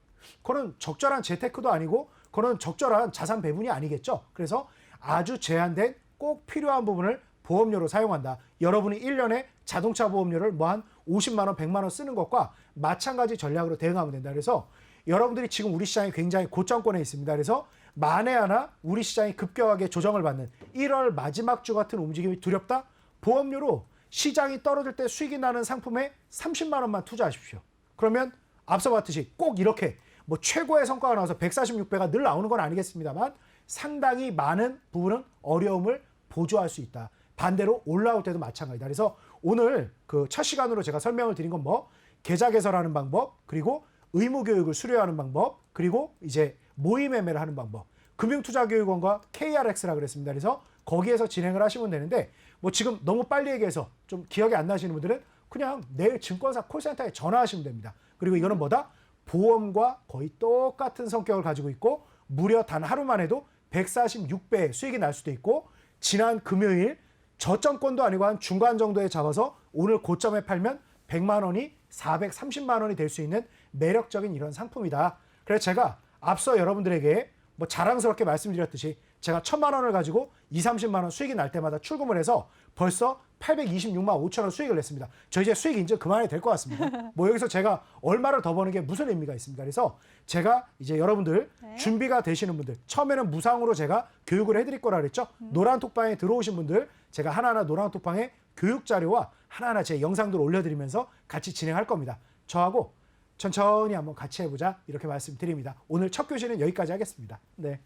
S2: 그거는 적절한 재테크도 아니고 그거는 적절한 자산 배분이 아니겠죠. 그래서 아주 제한된 꼭 필요한 부분을 보험료로 사용한다. 여러분이 1년에 자동차 보험료를 뭐 한 50만 원, 100만 원 쓰는 것과 마찬가지 전략으로 대응하면 된다. 그래서 여러분들이 지금 우리 시장이 굉장히 고점권에 있습니다. 그래서 만에 하나 우리 시장이 급격하게 조정을 받는 1월 마지막 주 같은 움직임이 두렵다? 보험료로 시장이 떨어질 때 수익이 나는 상품에 30만 원만 투자하십시오. 그러면 앞서 봤듯이 꼭 이렇게 뭐 최고의 성과가 나와서 146배가 늘 나오는 건 아니겠습니다만 상당히 많은 부분은 어려움을 보조할 수 있다. 반대로 올라올 때도 마찬가지다. 그래서 오늘 그 첫 시간으로 제가 설명을 드린 건 뭐 계좌 개설하는 방법, 그리고 의무교육을 수료하는 방법, 그리고 이제 모의 매매를 하는 방법, 금융투자교육원과 KRX라 그랬습니다. 그래서 거기에서 진행을 하시면 되는데 뭐 지금 너무 빨리 얘기해서 좀 기억이 안 나시는 분들은 그냥 내일 증권사 콜센터에 전화하시면 됩니다. 그리고 이거는 뭐다? 보험과 거의 똑같은 성격을 가지고 있고 무려 단 하루만 해도 146배의 수익이 날 수도 있고 지난 금요일 저점권도 아니고 한 중간 정도에 잡아서 오늘 고점에 팔면 100만 원이 430만 원이 될 수 있는 매력적인 이런 상품이다. 그래서 제가 앞서 여러분들에게 뭐 자랑스럽게 말씀드렸듯이 제가 1,000만 원을 가지고 30만 원 수익이 날 때마다 출금을 해서 벌써 826만 5천 원 수익을 냈습니다. 저 이제 수익 인증 그만해도 될 것 같습니다. 뭐 여기서 제가 얼마를 더 버는 게 무슨 의미가 있습니까? 그래서 제가 이제 여러분들 준비가 되시는 분들 처음에는 무상으로 제가 교육을 해드릴 거라 그랬죠. 노란톡방에 들어오신 분들 제가 하나하나 노란톡방에 교육 자료와 하나하나 제 영상들을 올려드리면서 같이 진행할 겁니다. 저하고 천천히 한번 같이 해보자 이렇게 말씀드립니다. 오늘 첫 교시는 여기까지 하겠습니다. 네.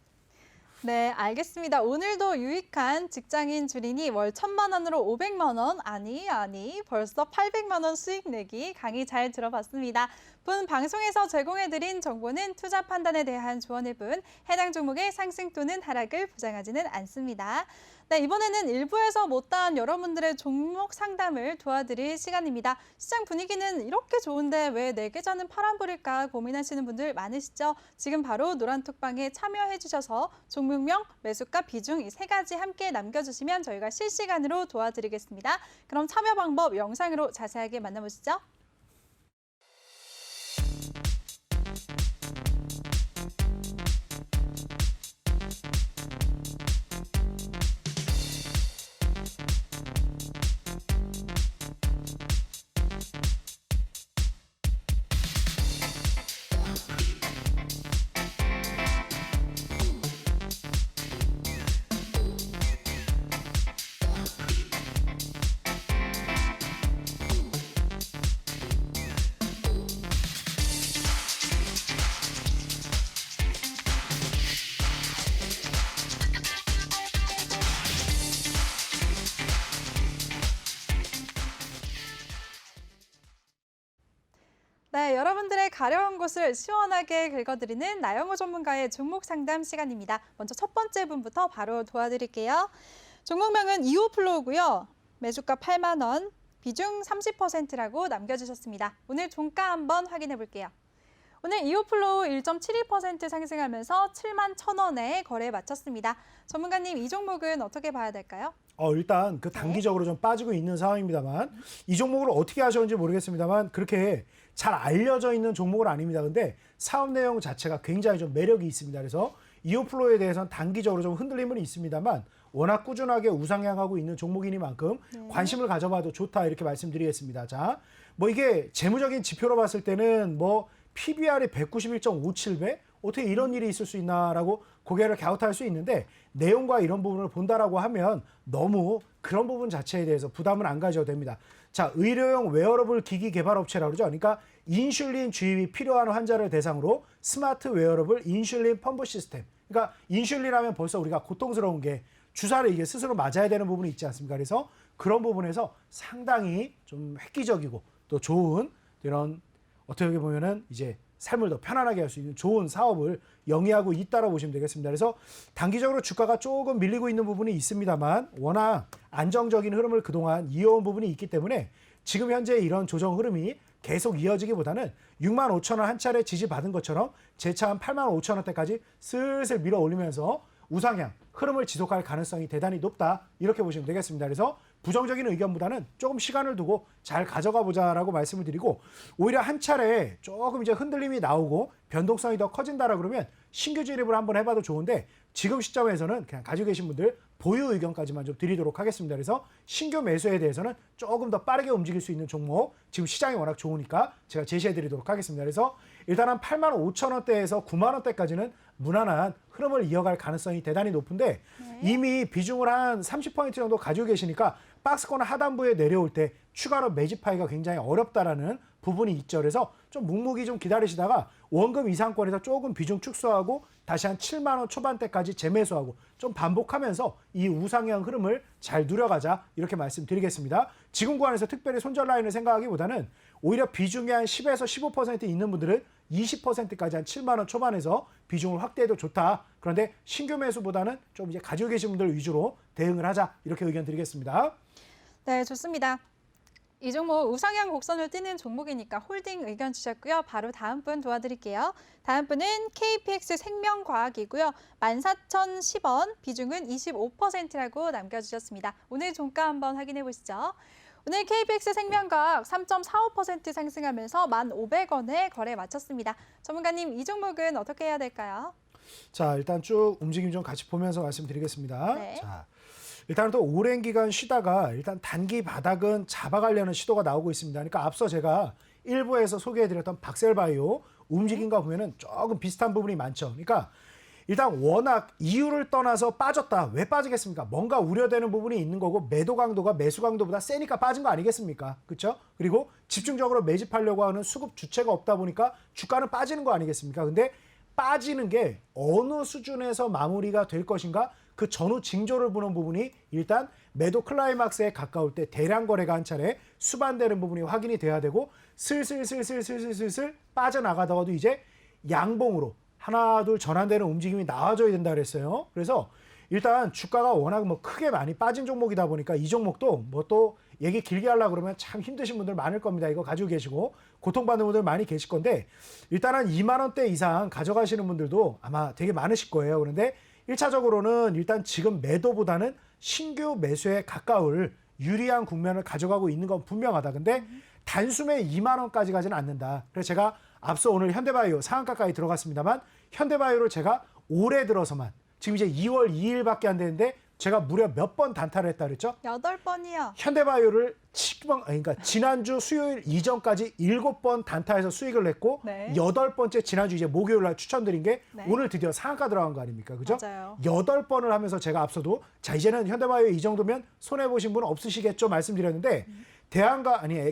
S1: 네, 알겠습니다. 오늘도 유익한 직장인 줄이니 월 1,000만 원으로 500만 원, 아니, 벌써 800만 원 수익 내기 강의 잘 들어봤습니다. 본 방송에서 제공해드린 정보는 투자 판단에 대한 조언일 뿐 해당 종목의 상승 또는 하락을 보장하지는 않습니다. 네, 이번에는 일부에서 못다한 여러분들의 종목 상담을 도와드릴 시간입니다. 시장 분위기는 이렇게 좋은데 왜 내 계좌는 파란불일까 고민하시는 분들 많으시죠? 지금 바로 노란톡방에 참여해 주셔서 종목명, 매수가, 비중 이 세 가지 함께 남겨주시면 저희가 실시간으로 도와드리겠습니다. 그럼 참여 방법 영상으로 자세하게 만나보시죠. 네, 여러분들의 가려운 곳을 시원하게 긁어드리는 나영호 전문가의 종목 상담 시간입니다. 먼저 첫 번째 분부터 바로 도와드릴게요. 종목명은 이오플로우고요. 매수가 8만 원, 비중 30%라고 남겨주셨습니다. 오늘 종가 한번 확인해 볼게요. 오늘 이오플로우 1.72% 상승하면서 7만 1,000원에 거래 마쳤습니다. 전문가님, 이 종목은 어떻게 봐야 될까요?
S2: 일단 그 단기적으로 좀 빠지고 있는 상황입니다만 이 종목을 어떻게 하셨는지 모르겠습니다만 그렇게 잘 알려져 있는 종목은 아닙니다. 근데 사업 내용 자체가 굉장히 좀 매력이 있습니다. 그래서 이오플로에 대해서는 단기적으로 좀 흔들림은 있습니다만 워낙 꾸준하게 우상향하고 있는 종목이니만큼 관심을 가져봐도 좋다 이렇게 말씀드리겠습니다. 자, 뭐 이게 재무적인 지표로 봤을 때는 뭐 PBR이 191.57배? 어떻게 이런 일이 있을 수 있나라고 고개를 갸웃할 수 있는데 내용과 이런 부분을 본다라고 하면 너무 그런 부분 자체에 대해서 부담을 안 가져도 됩니다. 자, 의료용 웨어러블 기기 개발 업체라고 그러죠. 그러니까 인슐린 주입이 필요한 환자를 대상으로 스마트 웨어러블 인슐린 펌프 시스템. 그러니까 인슐린 하면 벌써 우리가 고통스러운 게 주사를 이게 스스로 맞아야 되는 부분이 있지 않습니까? 그래서 그런 부분에서 상당히 좀 획기적이고 또 좋은 이런 어떻게 보면은 이제 삶을 더 편안하게 할 수 있는 좋은 사업을 영위하고 있다고 보시면 되겠습니다. 그래서 단기적으로 주가가 조금 밀리고 있는 부분이 있습니다만 워낙 안정적인 흐름을 그동안 이어온 부분이 있기 때문에 지금 현재 이런 조정 흐름이 계속 이어지기보다는 6만 5천 원 한 차례 지지받은 것처럼 재차 한 8만 5천 원대까지 슬슬 밀어 올리면서 우상향 흐름을 지속할 가능성이 대단히 높다 이렇게 보시면 되겠습니다. 그래서 부정적인 의견보다는 조금 시간을 두고 잘 가져가 보자라고 말씀을 드리고 오히려 한 차례 조금 이제 흔들림이 나오고 변동성이 더 커진다라 그러면 신규 진입을 한번 해봐도 좋은데 지금 시점에서는 그냥 가지고 계신 분들 보유 의견까지만 좀 드리도록 하겠습니다. 그래서 신규 매수에 대해서는 조금 더 빠르게 움직일 수 있는 종목 지금 시장이 워낙 좋으니까 제가 제시해 드리도록 하겠습니다. 그래서 일단 한 8만 5천 원대에서 9만 원대까지는 무난한 흐름을 이어갈 가능성이 대단히 높은데 이미 비중을 한 30% 정도 가지고 계시니까 박스권 하단부에 내려올 때 추가로 매집하기가 굉장히 어렵다라는 부분이 있죠. 그래서 좀 묵묵히 좀 기다리시다가 원금 이상권에서 조금 비중 축소하고 다시 한 7만 원 초반대까지 재매수하고 좀 반복하면서 이 우상향 흐름을 잘 누려가자 이렇게 말씀드리겠습니다. 지금 구간에서 특별히 손절 라인을 생각하기보다는 오히려 비중이 한 10에서 15% 있는 분들은 20%까지 한 7만 원 초반에서 비중을 확대해도 좋다. 그런데 신규 매수보다는 좀 이제 가지고 계신 분들 위주로 대응을 하자 이렇게 의견 드리겠습니다.
S1: 네, 좋습니다. 이 종목 우상향 곡선을 띠는 종목이니까 홀딩 의견 주셨고요. 바로 다음 분 도와드릴게요. 다음 분은 KPX 생명과학이고요. 14,010원, 비중은 25%라고 남겨주셨습니다. 오늘 종가 한번 확인해 보시죠. 오늘 KPX 생명과학 3.45% 상승하면서 1,500원에 거래 마쳤습니다. 전문가님, 이 종목은 어떻게 해야 될까요?
S2: 자, 일단 쭉 움직임 좀 같이 보면서 말씀드리겠습니다.
S1: 네.
S2: 자, 일단 또 오랜 기간 쉬다가 일단 단기 바닥은 잡아가려는 시도가 나오고 있습니다. 그러니까 앞서 제가 일부에서 소개해드렸던 박셀바이오 움직임과 보면은 조금 비슷한 부분이 많죠. 그러니까 일단 워낙 이유를 떠나서 빠졌다. 왜 빠지겠습니까? 뭔가 우려되는 부분이 있는 거고 매도 강도가 매수 강도보다 세니까 빠진 거 아니겠습니까? 그렇죠? 그리고 집중적으로 매집하려고 하는 수급 주체가 없다 보니까 주가는 빠지는 거 아니겠습니까? 근데 빠지는 게 어느 수준에서 마무리가 될 것인가 그 전후 징조를 보는 부분이 일단 매도 클라이막스에 가까울 때 대량 거래가 한 차례 수반되는 부분이 확인이 돼야 되고 슬슬 빠져나가다가도 이제 양봉으로 하나 둘 전환되는 움직임이 나와줘야 된다 그랬어요. 그래서 일단 주가가 워낙 뭐 크게 많이 빠진 종목이다 보니까 이 종목도 뭐 또 얘기 길게 하려고 그러면 참 힘드신 분들 많을 겁니다. 이거 가지고 계시고 고통받는 분들 많이 계실 건데 일단은 2만 원대 이상 가져가시는 분들도 아마 되게 많으실 거예요. 그런데 1차적으로는 일단 지금 매도보다는 신규 매수에 가까울 유리한 국면을 가져가고 있는 건 분명하다. 근데 단숨에 2만 원까지 가지는 않는다. 그래서 제가 앞서 오늘 현대바이오 상한가까지 들어갔습니다만 현대바이오를 제가 올해 들어서만 지금 이제 2월 2일밖에 안 되는데 제가 무려 몇 번 단타를 했다 그랬죠?
S1: 8번이요.
S2: 현대바이오를 그러니까 지난주 수요일 이전까지 7번 단타해서 수익을 냈고
S1: 네.
S2: 8번째 지난주 이제 목요일 날 추천드린 게
S1: 네.
S2: 오늘 드디어 상한가 들어간 거 아닙니까? 그죠?
S1: 맞아요.
S2: 8번을 하면서 제가 앞서도 자 이제는 현대바이오 이 정도면 손해 보신 분은 없으시겠죠 말씀드렸는데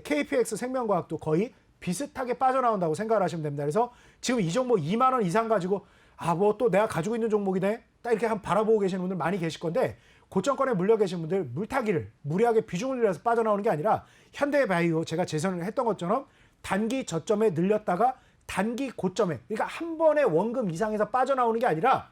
S2: KPX 생명과학도 거의 비슷하게 빠져나온다고 생각을 하시면 됩니다. 그래서 지금 이 종목 2만 원 이상 가지고 뭐 또 내가 가지고 있는 종목이네. 딱 이렇게 한번 바라보고 계시는 분들 많이 계실 건데 고점권에 물려 계신 분들 물타기를 무리하게 비중을 늘려서 빠져나오는 게 아니라 현대바이오 제가 재선을 했던 것처럼 단기 저점에 늘렸다가 단기 고점에 그러니까 한 번에 원금 이상에서 빠져나오는 게 아니라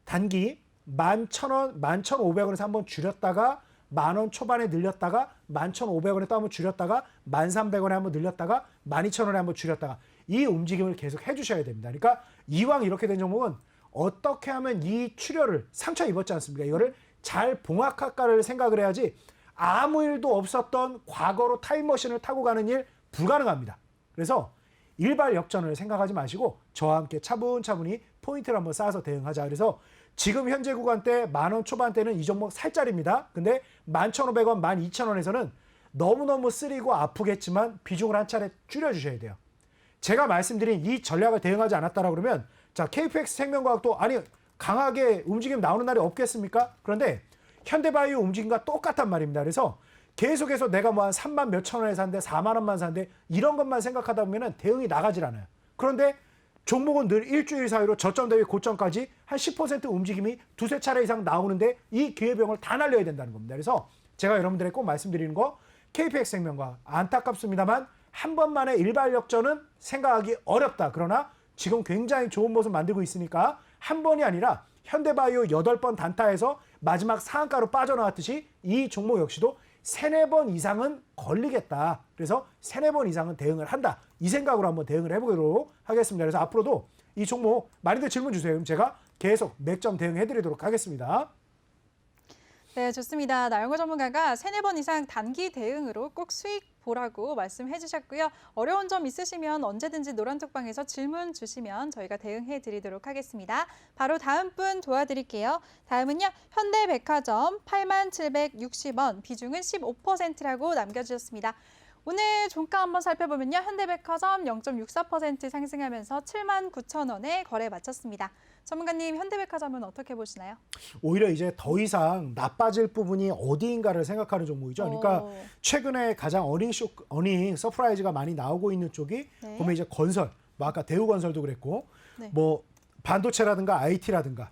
S2: 단기 11,000원, 11,500원에서 한번 줄였다가 10,000원 초반에 늘렸다가 11,500원에 또 한번 줄였다가 1,300원에 한번 늘렸다가 12,000원에 한번 줄였다가 이 움직임을 계속 해주셔야 됩니다. 그러니까 이왕 이렇게 된 종목은 어떻게 하면 이 출혈을 상처 입었지 않습니까? 이거를 잘 봉합할까를 생각을 해야지 아무 일도 없었던 과거로 타임머신을 타고 가는 일 불가능합니다. 그래서 일발 역전을 생각하지 마시고 저와 함께 차분차분히 포인트를 한번 쌓아서 대응하자. 그래서 지금 현재 구간대 10,000원 초반대는 이 종목 살짜리입니다. 근데 11,500원, 12,000원에서는 너무너무 쓰리고 아프겠지만 비중을 한 차례 줄여주셔야 돼요. 제가 말씀드린 이 전략을 대응하지 않았다라 그러면 자 KPX 생명과학도 아니 강하게 움직임 나오는 날이 없겠습니까? 그런데 현대바이오 움직임과 똑같단 말입니다. 그래서 계속해서 내가 뭐 한 3만 몇천 원에 샀는데 4만 원만 샀는데 이런 것만 생각하다 보면 대응이 나가질 않아요. 그런데 종목은 늘 일주일 사이로 저점 대비 고점까지 한 10% 움직임이 두세 차례 이상 나오는데 이 기회비용을 다 날려야 된다는 겁니다. 그래서 제가 여러분들에게 꼭 말씀드리는 거 KPX 생명과 안타깝습니다만 한 번만에 일발 역전은 생각하기 어렵다. 그러나 지금 굉장히 좋은 모습 만들고 있으니까 한 번이 아니라 현대바이오 8번 단타에서 마지막 상한가로 빠져나왔듯이 이 종목 역시도 3, 4번 이상은 걸리겠다. 그래서 3, 4번 이상은 대응을 한다. 이 생각으로 한번 대응을 해보도록 하겠습니다. 그래서 앞으로도 이 종목 많이들 질문 주세요. 그럼 제가 계속 맥점 대응해드리도록 하겠습니다.
S1: 네, 좋습니다. 나영호 전문가가 3, 4번 이상 단기 대응으로 꼭 수익 보라고 말씀해 주셨고요. 어려운 점 있으시면 언제든지 노란톡방에서 질문 주시면 저희가 대응해 드리도록 하겠습니다. 바로 다음 분 도와드릴게요. 다음은요. 현대백화점 8760원, 비중은 15%라고 남겨주셨습니다. 오늘 종가 한번 살펴보면요. 현대백화점 0.64% 상승하면서 79,000원에 거래 마쳤습니다. 전문가님, 현대백화점은 어떻게 보시나요?
S2: 오히려 이제 더 이상 나빠질 부분이 어디인가를 생각하는 종목이죠. 그러니까 최근에 가장 어닝 서프라이즈가 많이 나오고 있는 쪽이
S1: 네.
S2: 보면 이제 건설, 뭐 아까 대우건설도 그랬고
S1: 네.
S2: 뭐 반도체라든가 IT라든가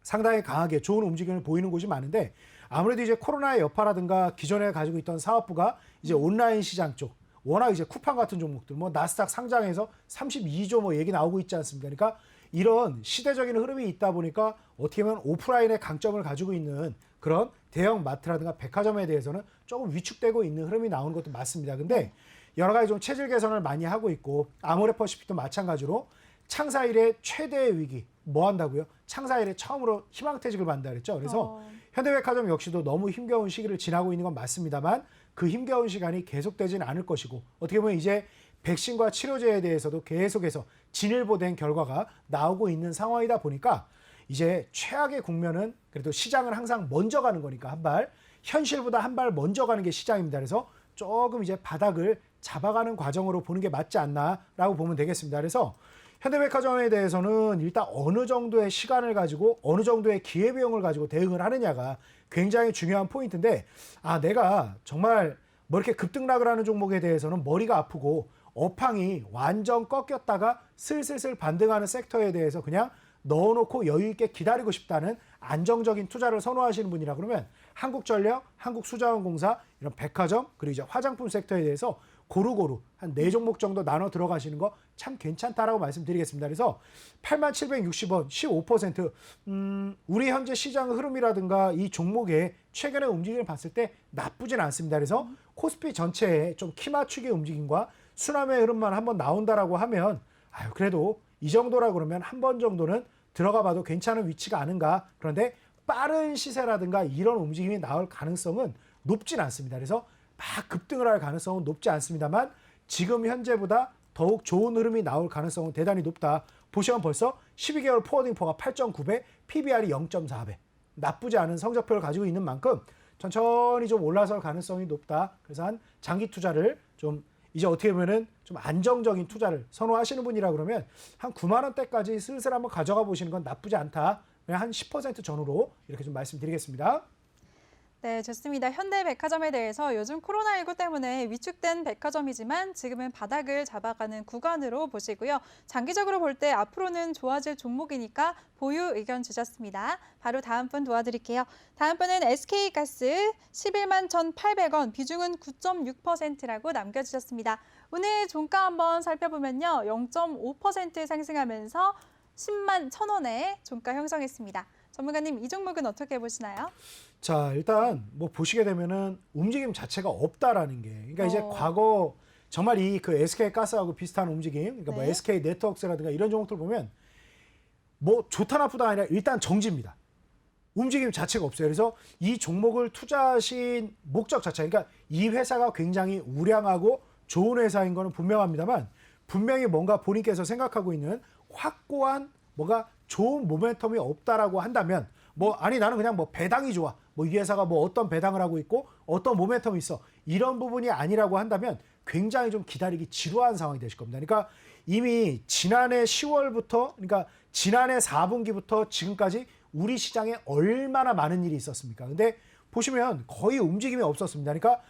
S2: 상당히 강하게 좋은 움직임을 보이는 곳이 많은데 아무래도 이제 코로나의 여파라든가 기존에 가지고 있던 사업부가 이제 온라인 시장 쪽 워낙 이제 쿠팡 같은 종목들 뭐 나스닥 상장해서 32조 뭐 얘기 나오고 있지 않습니까? 그러니까 이런 시대적인 흐름이 있다 보니까 어떻게 보면 오프라인의 강점을 가지고 있는 그런 대형 마트라든가 백화점에 대해서는 조금 위축되고 있는 흐름이 나오는 것도 맞습니다. 근데 여러 가지 좀 체질 개선을 많이 하고 있고 아모레퍼시픽도 마찬가지로 창사 이래 최대의 위기 뭐 한다고요? 창사 이래 처음으로 희망퇴직을 받는다 그랬죠. 그래서 현대백화점 역시도 너무 힘겨운 시기를 지나고 있는 건 맞습니다만 그 힘겨운 시간이 계속되지는 않을 것이고 어떻게 보면 이제 백신과 치료제에 대해서도 계속해서 진일보된 결과가 나오고 있는 상황이다 보니까 이제 최악의 국면은 그래도 시장은 항상 먼저 가는 거니까 한 발, 현실보다 한 발 먼저 가는 게 시장입니다. 그래서 조금 이제 바닥을 잡아가는 과정으로 보는 게 맞지 않나라고 보면 되겠습니다. 그래서 현대백화점에 대해서는 일단 어느 정도의 시간을 가지고 어느 정도의 기회비용을 가지고 대응을 하느냐가 굉장히 중요한 포인트인데 내가 정말 뭐 이렇게 급등락을 하는 종목에 대해서는 머리가 아프고 업황이 완전 꺾였다가 슬슬슬 반등하는 섹터에 대해서 그냥 넣어놓고 여유 있게 기다리고 싶다는 안정적인 투자를 선호하시는 분이라 그러면 한국전력, 한국수자원공사, 이런 백화점, 그리고 이제 화장품 섹터에 대해서 고루고루 한 4종목 정도 나눠 들어가시는 거 참 괜찮다라고 말씀드리겠습니다. 그래서 8760원, 15%, 우리 현재 시장 흐름이라든가 이 종목의 최근의 움직임을 봤을 때 나쁘진 않습니다. 그래서 코스피 전체에 좀 키 맞추기 움직임과 순환의 흐름만 한번 나온다라고 하면 그래도 이 정도라 그러면 한 번 정도는 들어가 봐도 괜찮은 위치가 아닌가. 그런데 빠른 시세라든가 이런 움직임이 나올 가능성은 높진 않습니다. 그래서 막 급등을 할 가능성은 높지 않습니다만 지금 현재보다 더욱 좋은 흐름이 나올 가능성은 대단히 높다. 보시면 벌써 12개월 포워딩포가 8.9배, PBR이 0.4배. 나쁘지 않은 성적표를 가지고 있는 만큼 천천히 좀 올라설 가능성이 높다. 그래서 한 장기 투자를 좀 이제 어떻게 보면은 좀 안정적인 투자를 선호하시는 분이라 그러면 한 9만 원대까지 슬슬 한번 가져가 보시는 건 나쁘지 않다. 그냥 한 10% 전후로 이렇게 좀 말씀드리겠습니다.
S1: 네, 좋습니다. 현대백화점에 대해서 요즘 코로나19 때문에 위축된 백화점이지만 지금은 바닥을 잡아가는 구간으로 보시고요. 장기적으로 볼 때 앞으로는 좋아질 종목이니까 보유 의견 주셨습니다. 바로 다음 분 도와드릴게요. 다음 분은 SK가스 11만 1,800원, 비중은 9.6%라고 남겨주셨습니다. 오늘 종가 한번 살펴보면요. 0.5% 상승하면서 10만 1,000원에 종가 형성했습니다. 전문가님, 이 종목은 어떻게 보시나요?
S2: 자, 일단 뭐 보시게 되면은 움직임 자체가 없다라는 게, 그러니까 이제 과거 정말 이 그 SK 가스하고 비슷한 움직임, 그러니까 뭐 SK 네트워크스라든가 이런 종목들 보면 뭐 좋다 나쁘다 아니라 일단 정지입니다. 움직임 자체가 없어요. 그래서 이 종목을 투자하신 목적 자체, 그러니까 이 회사가 굉장히 우량하고 좋은 회사인 거는 분명합니다만 분명히 뭔가 본인께서 생각하고 있는 확고한 뭐가 좋은 모멘텀이 없다라고 한다면 뭐 아니 나는 그냥 뭐 배당이 좋아. 뭐 이 회사가 뭐 어떤 배당을 하고 있고 어떤 모멘텀이 있어. 이런 부분이 아니라고 한다면 굉장히 좀 기다리기 지루한 상황이 되실 겁니다. 그러니까 이미 지난해 10월부터 그러니까 지난해 4분기부터 지금까지 우리 시장에 얼마나 많은 일이 있었습니까? 근데 보시면 거의 움직임이 없었습니다. 그러니까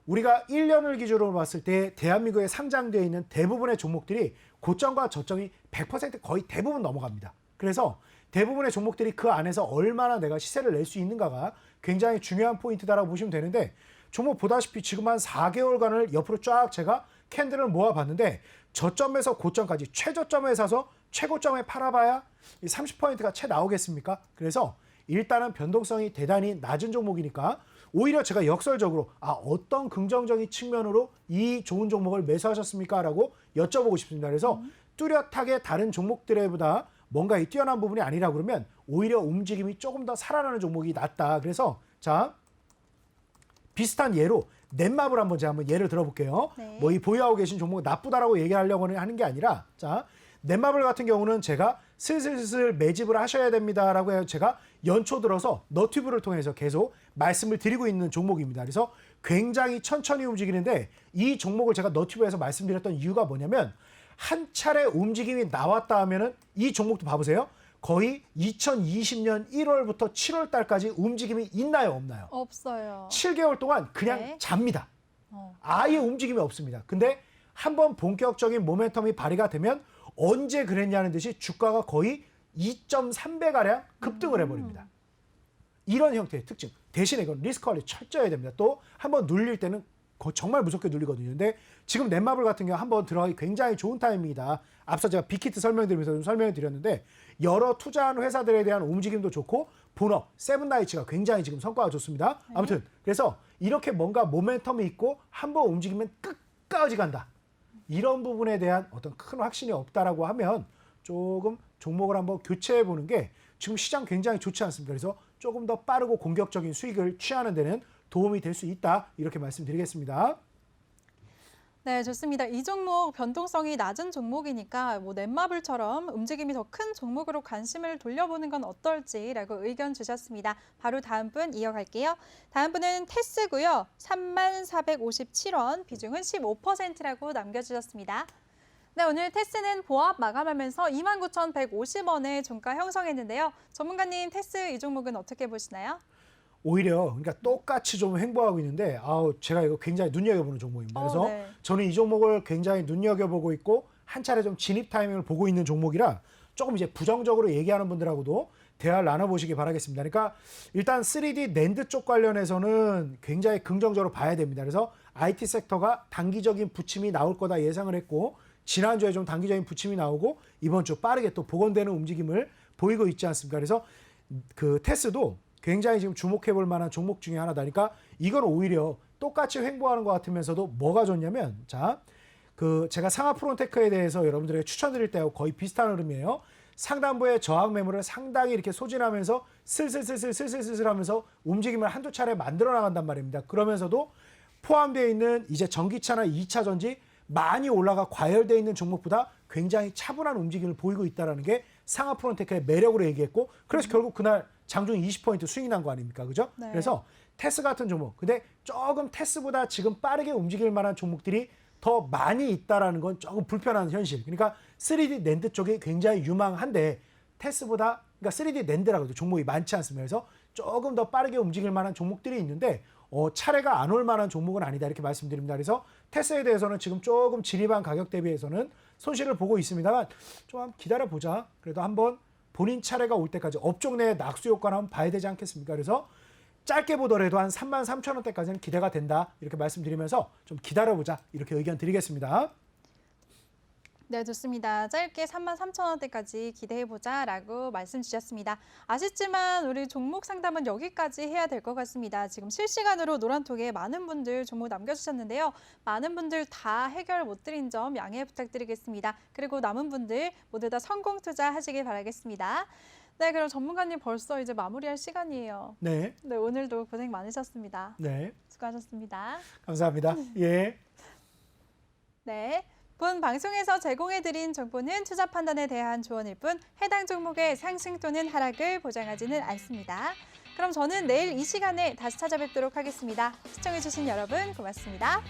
S2: 우리가 1년을 기준으로 봤을 때 대한민국에 상장되어 있는 대부분의 종목들이 고점과 저점이 100% 거의 대부분 넘어갑니다. 그래서 대부분의 종목들이 그 안에서 얼마나 내가 시세를 낼 수 있는가가 굉장히 중요한 포인트다라고 보시면 되는데 종목 보다시피 지금 한 4개월간을 옆으로 쫙 제가 캔들을 모아봤는데 저점에서 고점까지 최저점에 사서 최고점에 팔아봐야 30%가 채 나오겠습니까? 그래서 일단은 변동성이 대단히 낮은 종목이니까 오히려 제가 역설적으로 어떤 긍정적인 측면으로 이 좋은 종목을 매수하셨습니까? 라고 여쭤보고 싶습니다. 그래서 뚜렷하게 다른 종목들보다 뭔가 이 뛰어난 부분이 아니라 그러면 오히려 움직임이 조금 더 살아나는 종목이 낫다. 그래서 자 비슷한 예로 넷마블 한번 제가 한번 예를 들어볼게요.
S1: 네.
S2: 뭐 이 보유하고 계신 종목 나쁘다라고 얘기하려고 하는 게 아니라 자 넷마블 같은 경우는 제가 슬슬 매집을 하셔야 됩니다라고 해서 제가 연초 들어서 너튜브를 통해서 계속 말씀을 드리고 있는 종목입니다. 그래서 굉장히 천천히 움직이는데 이 종목을 제가 너튜브에서 말씀드렸던 이유가 뭐냐면 한 차례 움직임이 나왔다 하면은 이 종목도 봐보세요. 거의 2020년 1월부터 7월 달까지 움직임이 있나요, 없나요?
S1: 없어요.
S2: 7개월 동안 그냥 잡니다. 아예 움직임이 없습니다. 근데 한번 본격적인 모멘텀이 발휘가 되면 언제 그랬냐는 듯이 주가가 거의 2.3배가량 급등을 해버립니다. 이런 형태의 특징. 대신에 이건 리스크 관리 철저히 해야 됩니다. 또 한번 눌릴 때는 정말 무섭게 눌리거든요. 근데 지금 넷마블 같은 경우 한번 들어가기 굉장히 좋은 타이밍이다. 앞서 제가 빅히트 설명드리면서 좀 설명을 드렸는데 여러 투자한 회사들에 대한 움직임도 좋고 본업, 세븐나이츠가 굉장히 지금 성과가 좋습니다. 아무튼 그래서 이렇게 뭔가 모멘텀이 있고 한번 움직이면 끝까지 간다. 이런 부분에 대한 어떤 큰 확신이 없다라고 하면 조금 종목을 한번 교체해 보는 게 지금 시장 굉장히 좋지 않습니다. 그래서 조금 더 빠르고 공격적인 수익을 취하는 데는 도움이 될 수 있다. 이렇게 말씀드리겠습니다.
S1: 네, 좋습니다. 이 종목 변동성이 낮은 종목이니까 뭐 넷마블처럼 움직임이 더 큰 종목으로 관심을 돌려보는 건 어떨지라고 의견 주셨습니다. 바로 다음 분 이어갈게요. 다음 분은 테스고요. 34,457원, 비중은 15%라고 남겨주셨습니다. 네, 오늘 테스는 보합 마감하면서 29,150원에 종가 형성했는데요. 전문가님, 테스 이 종목은 어떻게 보시나요?
S2: 오히려 그러니까 똑같이 좀 횡보하고 있는데 제가 이거 굉장히 눈여겨보는 종목입니다. 그래서
S1: 네.
S2: 저는 이 종목을 굉장히 눈여겨보고 있고 한 차례 좀 진입 타이밍을 보고 있는 종목이라 조금 이제 부정적으로 얘기하는 분들하고도 대화를 나눠보시기 바라겠습니다. 그러니까 일단 3D 낸드 쪽 관련해서는 굉장히 긍정적으로 봐야 됩니다. 그래서 IT 섹터가 단기적인 부침이 나올 거다 예상을 했고 지난주에 좀 단기적인 부침이 나오고 이번 주 빠르게 또 복원되는 움직임을 보이고 있지 않습니까? 그래서 그 테스도 굉장히 지금 주목해 볼 만한 종목 중에 하나다. 그러니까 이건 오히려 똑같이 횡보하는 것 같으면서도 뭐가 좋냐면 제가 상하 프론테크에 대해서 여러분들에게 추천드릴 때하고 거의 비슷한 흐름이에요. 상단부의 저항 매물을 상당히 이렇게 소진하면서 슬슬 하면서 움직임을 한두 차례 만들어 나간단 말입니다. 그러면서도 포함되어 있는 이제 전기차나 2차 전지 많이 올라가 과열되어 있는 종목보다 굉장히 차분한 움직임을 보이고 있다는 게 상하 프론테크의 매력으로 얘기했고 그래서 결국 그날 장중 20포인트 수익이 난 거 아닙니까? 그죠?
S1: 네.
S2: 그래서 테스 같은 종목. 근데 조금 테스보다 지금 빠르게 움직일 만한 종목들이 더 많이 있다라는 건 조금 불편한 현실. 그러니까 3D 낸드 쪽이 굉장히 유망한데 테스보다 그러니까 3D 낸드라고 해도 종목이 많지 않습니다. 그래서 조금 더 빠르게 움직일 만한 종목들이 있는데 차례가 안 올 만한 종목은 아니다 이렇게 말씀드립니다. 그래서 테스에 대해서는 지금 조금 진입한 가격 대비해서는 손실을 보고 있습니다만 좀 한번 기다려보자. 그래도 한번 본인 차례가 올 때까지 업종 내의 낙수 효과를 한번 봐야 되지 않겠습니까? 그래서 짧게 보더라도 한 33,000원대까지는 기대가 된다 이렇게 말씀드리면서 좀 기다려보자 이렇게 의견 드리겠습니다.
S1: 네, 좋습니다. 짧게 33,000원대까지 기대해보자라고 말씀 주셨습니다. 아쉽지만 우리 종목 상담은 여기까지 해야 될 것 같습니다. 지금 실시간으로 노란톡에 많은 분들 종목 남겨주셨는데요. 많은 분들 다 해결 못 드린 점 양해 부탁드리겠습니다. 그리고 남은 분들 모두 다 성공 투자하시길 바라겠습니다. 네, 그럼 전문가님 벌써 이제 마무리할 시간이에요.
S2: 네,
S1: 네, 오늘도 고생 많으셨습니다.
S2: 네,
S1: 수고하셨습니다.
S2: 감사합니다. 예.
S1: 네. 본 방송에서 제공해드린 정보는 투자 판단에 대한 조언일 뿐 해당 종목의 상승 또는 하락을 보장하지는 않습니다. 그럼 저는 내일 이 시간에 다시 찾아뵙도록 하겠습니다. 시청해주신 여러분 고맙습니다.